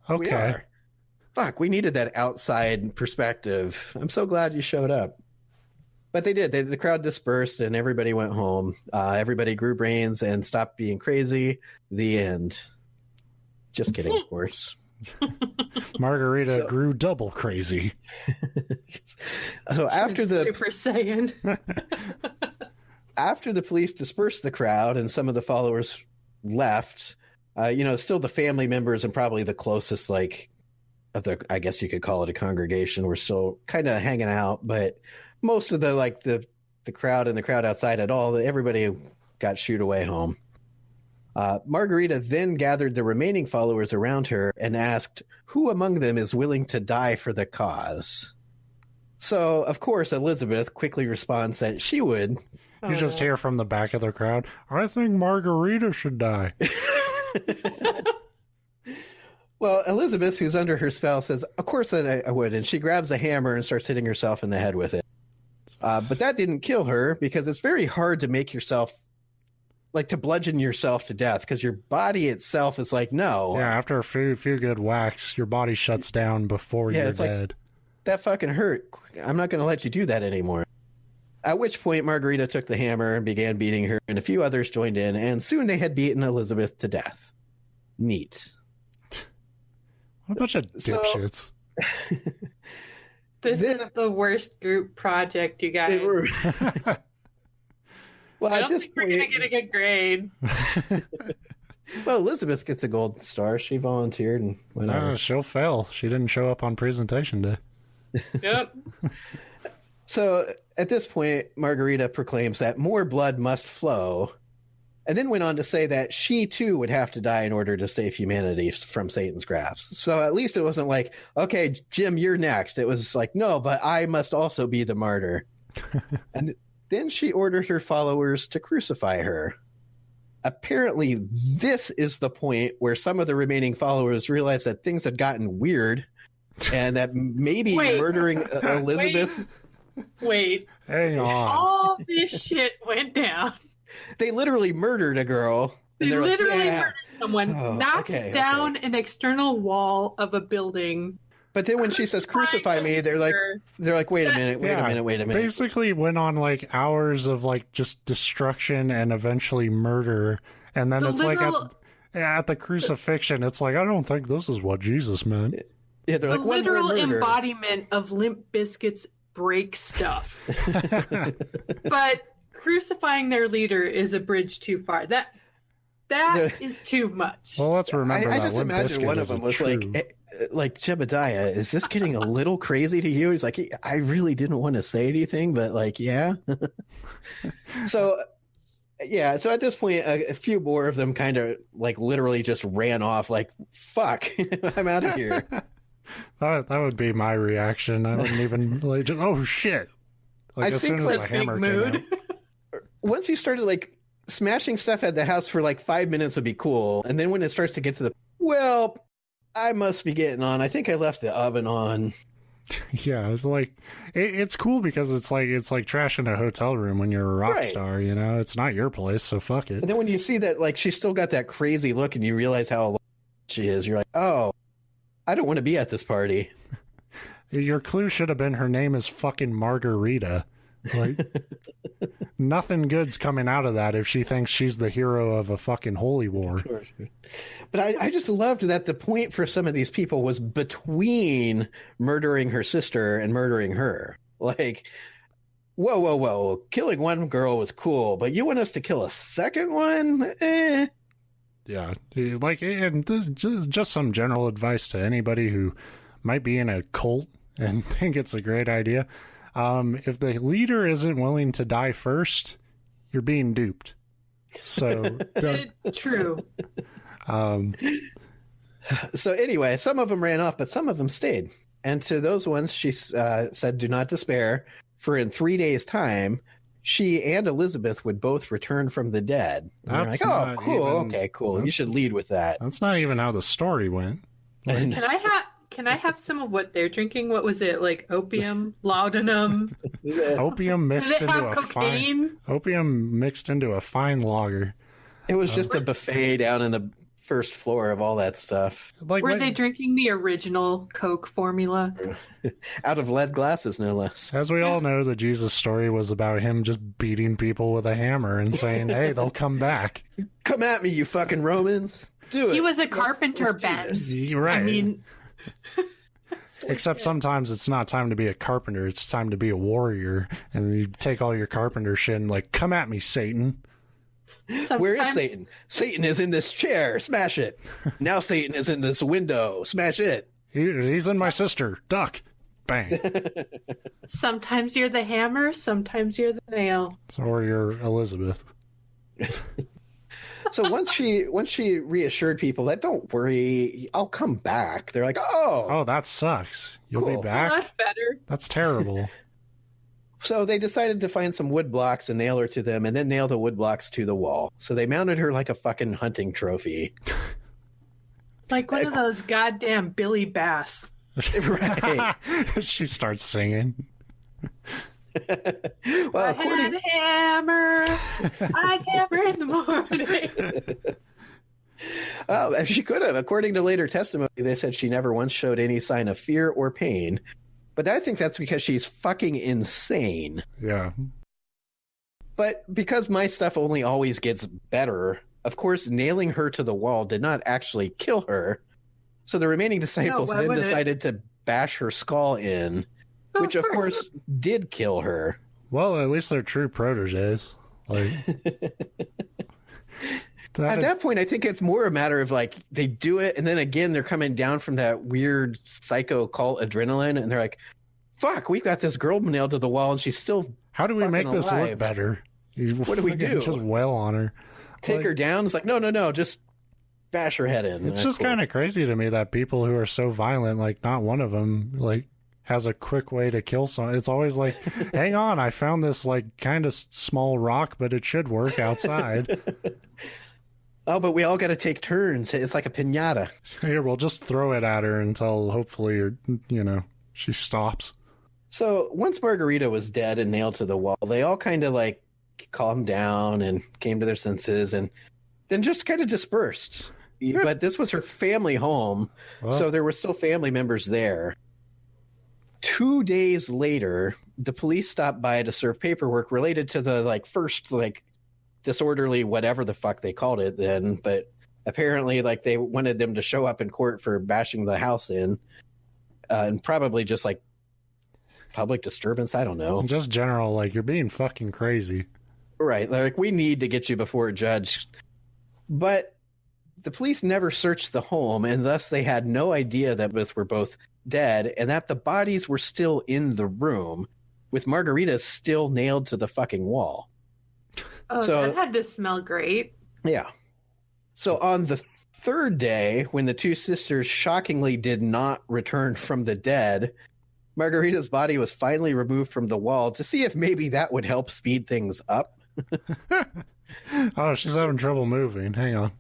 S2: okay.
S1: Fuck, we needed that outside perspective. I'm so glad you showed up. But they did. The crowd dispersed and everybody went home. Everybody grew brains and stopped being crazy. The end. Just kidding, of course.
S2: Margaretta grew double crazy.
S1: So after the
S3: Super Saiyan.
S1: After the police dispersed the crowd and some of the followers left, still the family members and probably the closest, like, of the, I guess you could call it a congregation, were still kind of hanging out, but most of the crowd and the crowd outside everybody got shooed away home. Margaretta then gathered the remaining followers around her and asked who among them is willing to die for the cause. So, of course, Elizabeth quickly responds that she would.
S2: You just hear from the back of the crowd, I think Margaretta should die.
S1: Well, Elizabeth, who's under her spell, says, of course I would. And she grabs a hammer and starts hitting herself in the head with it. But that didn't kill her because it's very hard to make yourself, like, to bludgeon yourself to death because your body itself is like, no.
S2: Yeah, after a few good whacks, your body shuts down before you're dead.
S1: Like, that fucking hurt. I'm not going to let you do that anymore. At which point, Margaretta took the hammer and began beating her, and a few others joined in, and soon they had beaten Elizabeth to death. Neat.
S2: What a bunch of dipshits.
S3: This is the worst group project, you guys.
S1: Well,
S3: I don't think we're going to get a good grade.
S1: Well, Elizabeth gets a gold star. She volunteered and whatever.
S2: No, she'll fail. She didn't show up on presentation day.
S3: Yep.
S1: So at this point, Margaretta proclaims that more blood must flow, and then went on to say that she too would have to die in order to save humanity from Satan's grasp. So at least it wasn't like, okay, Jim, you're next. It was like, no, but I must also be the martyr. And then she ordered her followers to crucify her. Apparently, this is the point where some of the remaining followers realized that things had gotten weird and that maybe murdering Elizabeth...
S3: Wait.
S2: Hang on.
S3: All this shit went down.
S1: They literally murdered a girl.
S3: They literally murdered someone, knocked down an external wall of a building.
S1: But then when she says crucify me, they're like, wait a minute.
S2: Basically went on like hours of like just destruction and eventually murder. And then it's like at the crucifixion, it's like, I don't think this is what Jesus meant.
S1: Yeah, they're
S3: the
S1: like,
S3: literal embodiment of Limp Bizkit's break stuff. But crucifying their leader is a bridge too far. That is too much.
S2: Well, let's remember
S1: I just imagine one of them was like, Jebediah, is this getting a little crazy to you? He's like, I really didn't want to say anything, but like, yeah. So at this point, a few more of them kind of like literally just ran off like, fuck, I'm out of here.
S2: That would be my reaction. I wouldn't even like just, oh shit. Like as soon as the hammer came out.
S1: Once you started like smashing stuff at the house for like 5 minutes would be cool. And then when it starts to get to I must be getting on. I think I left the oven on.
S2: Yeah, it's like it's cool because it's like trashing a hotel room when you're a rock star, you know? It's not your place, so fuck it.
S1: And then when you see that like she's still got that crazy look and you realize how alone she is, you're like, oh, I don't want to be at this party.
S2: Your clue should have been her name is fucking Margaretta. Like nothing good's coming out of that if she thinks she's the hero of a fucking holy war.
S1: But I just loved that the point for some of these people was between murdering her sister and murdering her. Like, whoa. Killing one girl was cool, but you want us to kill a second one?
S2: Yeah, like, and this just some general advice to anybody who might be in a cult and think it's a great idea. If the leader isn't willing to die first, you're being duped. So
S3: true.
S1: So anyway, some of them ran off, but some of them stayed. And to those ones, she said, "Do not despair, for in 3 days' time, she and Elizabeth would both return from the dead." And
S2: That's
S1: they're like, "Oh, cool.
S2: even,
S1: Okay, cool. You should lead with that."
S2: That's not even how the story went.
S3: Like, can I have some of what they're drinking? What was it, like opium, laudanum?
S2: Opium mixed into a
S3: cocaine?
S2: Opium mixed into a fine lager.
S1: It was just a buffet down in the first floor of all that stuff.
S2: Like,
S3: were they drinking the original Coke formula?
S1: Out of lead glasses, no less.
S2: As we all know, the Jesus story was about him just beating people with a hammer and saying, "Hey, they'll come back.
S1: Come at me, you fucking Romans. Do it."
S3: He was a carpenter, Ben.
S2: Right.
S3: I mean...
S2: Except sometimes it's not time to be a carpenter, it's time to be a warrior. And you take all your carpenter shit and like, "Come at me, Satan."
S3: Sometimes...
S1: Where is Satan? Satan is in this chair. Smash it. Now Satan is in this window. Smash it.
S2: He's in my sister. Duck. Bang.
S3: Sometimes you're the hammer, sometimes you're the nail.
S2: Or you're Elizabeth.
S1: So once she reassured people that, "Don't worry, I'll come back," they're like, "Oh,
S2: that sucks. You'll
S1: cool.
S2: be back?
S3: Well, that's better.
S2: That's terrible."
S1: So they decided to find some wood blocks and nail her to them, and then nail the wood blocks to the wall. So they mounted her like a fucking hunting trophy.
S3: Like one of those goddamn Billy Bass.
S1: Right.
S2: She starts singing.
S1: Well,
S3: I'd hammer in the morning.
S1: Oh, she could have. According to later testimony, they said she never once showed any sign of fear or pain. But I think that's because she's fucking insane.
S2: Yeah.
S1: But because my stuff only always gets better, of course, nailing her to the wall did not actually kill her. So the remaining disciples then decided to bash her skull in, which of course did kill her.
S2: Well, at least they're true proteges. Like,
S1: at that point, I think it's more a matter of like they do it, and then again they're coming down from that weird psycho cult adrenaline, and they're like, "Fuck, we've got this girl nailed to the wall, and she's still."
S2: How do we make
S1: alive.
S2: This look better?
S1: What do we do?
S2: Just wail on her.
S1: Take her down? It's like, no, just bash her head in.
S2: It's just kind of crazy to me that people who are so violent, like not one of them, like has a quick way to kill someone. It's always like, "Hang on, I found this like kind of small rock, but it should work outside."
S1: Oh, but we all got to take turns. It's like a piñata.
S2: Here, we'll just throw it at her until hopefully, she stops.
S1: So once Margaretta was dead and nailed to the wall, they all kind of like calmed down and came to their senses and then just kind of dispersed. But this was her family home, so there were still family members there. 2 days later, the police stopped by to serve paperwork related to the first disorderly whatever the fuck they called it then, but apparently they wanted them to show up in court for bashing the house in, and probably just public disturbance. I don't know,
S2: just general you're being fucking crazy,
S1: right? We need to get you before a judge. But the police never searched the home, and thus they had no idea that both were both dead and that the bodies were still in the room with Margaretta still nailed to the fucking wall.
S3: Oh, so, that had to smell great.
S1: Yeah. So on the third day, when the two sisters shockingly did not return from the dead, Margaretta's body was finally removed from the wall to see if maybe that would help speed things up.
S2: Oh, she's having trouble moving. Hang on.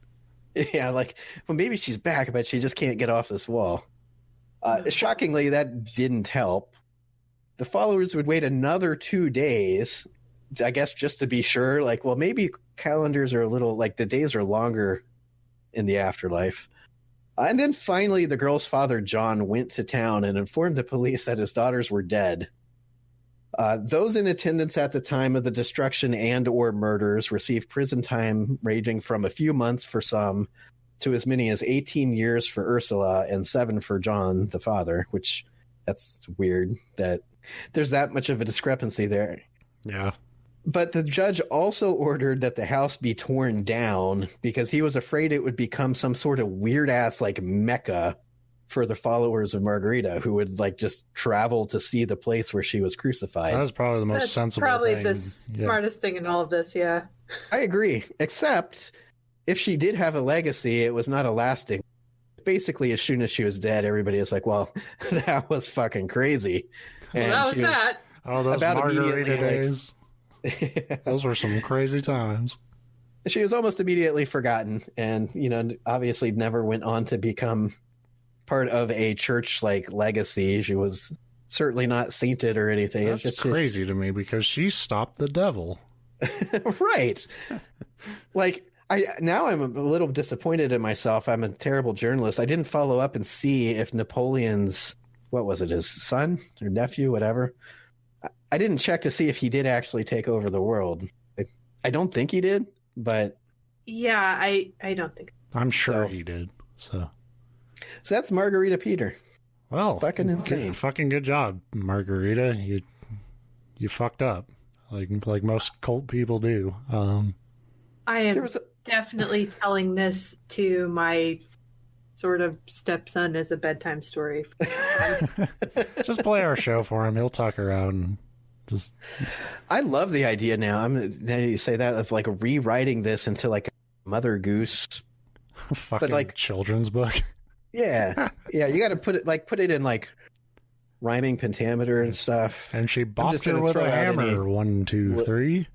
S1: Yeah, well, maybe she's back, but she just can't get off this wall. Shockingly, that didn't help. The followers would wait another 2 days, I guess, just to be sure. Maybe calendars are a little, the days are longer in the afterlife. And then finally, the girl's father, John, went to town and informed the police that his daughters were dead. Those in attendance at the time of the destruction and or murders received prison time ranging from a few months for some to as many as 18 years for Ursula and 7 for John, the father, which that's weird that there's that much of a discrepancy there.
S2: Yeah.
S1: But the judge also ordered that the house be torn down because he was afraid it would become some sort of weird ass like mecca for the followers of Margarita, who would like just travel to see the place where she was crucified.
S2: That was probably the most sensible
S3: probably
S2: thing.
S3: The smartest thing in all of this, yeah.
S1: I agree, except if she did have a legacy, it was not a lasting. Basically, as soon as she was dead, everybody was like, well, that was fucking crazy. And
S3: well, that was that.
S2: Oh, those Margarita days. Those were some crazy times.
S1: She was almost immediately forgotten and, you know, obviously never went on to become part of a church like legacy. She was certainly not sainted or anything.
S2: That's
S1: it's just
S2: crazy to me because she stopped the devil.
S1: Right. Like, now I'm a little disappointed in myself. I'm a terrible journalist. I didn't follow up and see if Napoleon's, what was it, his son or nephew, whatever. I didn't check to see if he did actually take over the world. I don't think he did, but
S3: yeah, I don't think.
S2: I'm sure he did. So
S1: that's Margaretta Peter.
S2: Well,
S1: fucking insane.
S2: Fucking good job, Margarita. You fucked up, like most cult people do.
S3: I am definitely telling this to my sort of stepson as a bedtime story.
S2: Just play our show for him. He'll tuck her out and just.
S1: I love the idea now. Now you say that of like rewriting this into like a Mother Goose,
S2: fucking like children's book.
S1: Yeah, yeah. You got to put it in like rhyming pentameter and stuff.
S2: And she bopped her with a hammer. 1, 2, 3.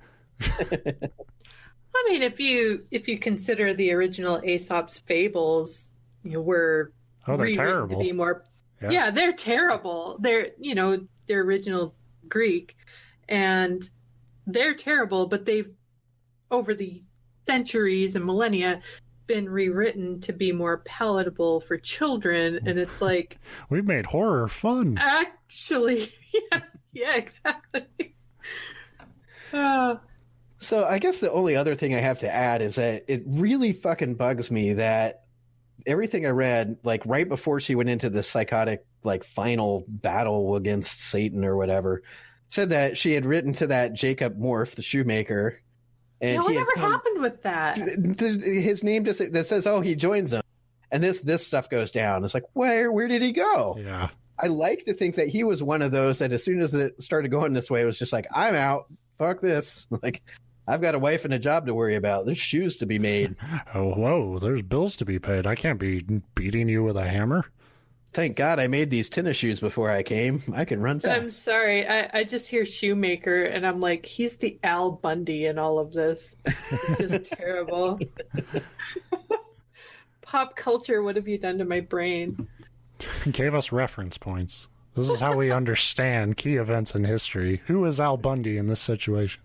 S3: I mean, if you consider the original Aesop's fables, were
S2: they're terrible.
S3: To be more, yeah, they're terrible. They're their original Greek, and they're terrible. But they've over the centuries and millennia been rewritten to be more palatable for children, and it's like
S2: we've made horror fun.
S3: Actually, yeah, exactly.
S1: So I guess the only other thing I have to add is that it really fucking bugs me that everything I read, like right before she went into the psychotic, like final battle against Satan or whatever, said that she had written to that Jacob Morph, the shoemaker. And
S3: whatever happened with that?
S1: His name just that says, "Oh, he joins them," and this stuff goes down. It's like, where did he go?
S2: Yeah,
S1: I like to think that he was one of those that as soon as it started going this way, it was just like, I'm out. Fuck this. Like, I've got a wife and a job to worry about. There's shoes to be made.
S2: Oh, whoa! There's bills to be paid. I can't be beating you with a hammer.
S1: Thank God I made these tennis shoes before I came. I can run fast.
S3: I'm sorry. I just hear shoemaker, and I'm like, he's the Al Bundy in all of this. It's just terrible. Pop culture, what have you done to my brain?
S2: Gave us reference points. This is how we understand key events in history. Who is Al Bundy in this situation?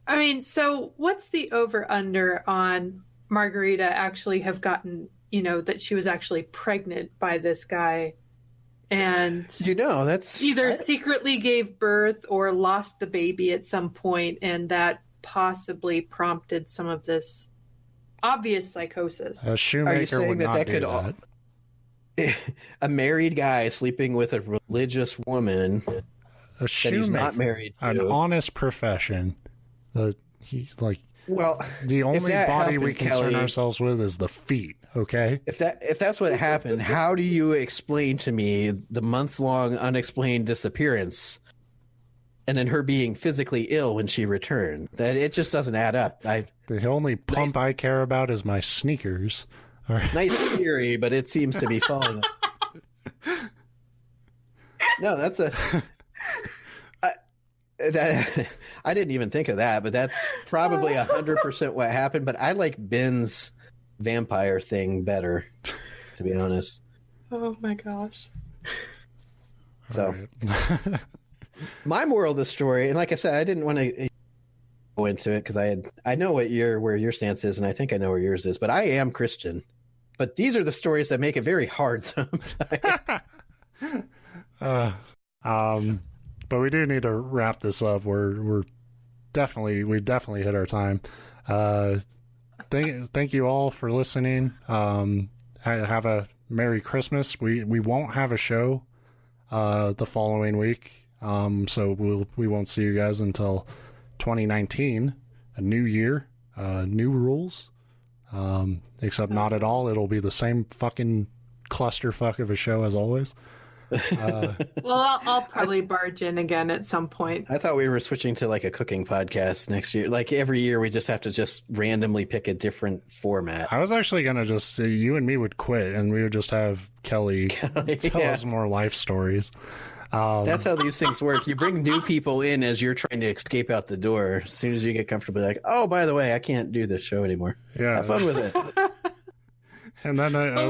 S3: I mean, so what's the over-under on Margarita actually have gotten... that she was actually pregnant by this guy and
S1: that's
S3: either secretly gave birth or lost the baby at some point, and that possibly prompted some of this obvious psychosis.
S2: A shoemaker
S1: Are you saying
S2: would
S1: that
S2: not
S1: that
S2: do
S1: could
S2: that.
S1: A married guy sleeping with a religious woman
S2: A shoemaker,
S1: that he's not married to.
S2: An honest profession.
S1: Well,
S2: the only body we concern
S1: Kelly,
S2: ourselves with is the feet, okay?
S1: If that's what happened, how do you explain to me the months-long unexplained disappearance and then her being physically ill when she returned? That it just doesn't add up.
S2: The only pump I care about is my sneakers.
S1: Nice theory, but it seems to be falling. No, that's a... I didn't even think of that, but that's probably 100% what happened. But I like Ben's vampire thing better, to be honest.
S3: Oh my gosh!
S1: So, my moral of the story, and like I said, I didn't want to go into it because I know where your stance is, and I think I know where yours is. But I am Christian. But these are the stories that make it very hard sometimes.
S2: But we do need to wrap this up. We definitely hit our time. Thank you all for listening. Have a Merry Christmas. We won't have a show the following week. So we won't see you guys until 2019, a new year, new rules. Except not at all. It'll be the same fucking clusterfuck of a show as always.
S3: Well, I'll probably barge in again at some point.
S1: I thought we were switching to like a cooking podcast next year. Like every year we just have to just randomly pick a different format.
S2: I was actually going to just, you and me would quit and we would just have Kelly tell us more life stories.
S1: That's how these things work. You bring new people in as you're trying to escape out the door. As soon as you get comfortable, like, oh, by the way, I can't do this show anymore.
S2: Yeah.
S1: Have fun with it.
S2: And then
S3: well,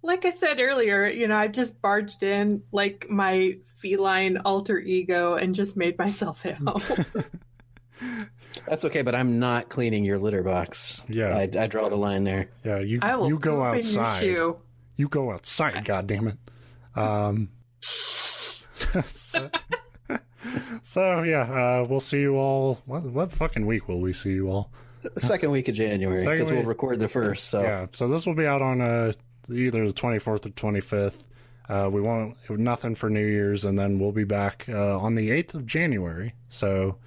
S3: like I said earlier, I just barged in like my feline alter ego and just made myself at home.
S1: That's okay, but I'm not cleaning your litter box.
S2: Yeah.
S1: I draw the line there.
S2: Yeah, you go outside. You go outside, goddammit. So yeah, we'll see you all. What fucking week will we see you all?
S1: The second week of January, because we'll record the first. So
S2: yeah, so this will be out on either the 24th or 25th. We won't have nothing for New Year's, and then we'll be back on the 8th of January. So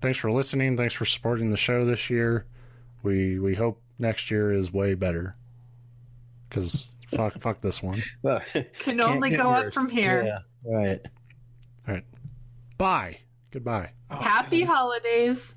S2: thanks for listening. Thanks for supporting the show this year. We hope next year is way better. Because fuck this one.
S1: Well,
S3: can only go up from here.
S1: Yeah, right.
S2: All right. Bye. Goodbye.
S3: Happy holidays.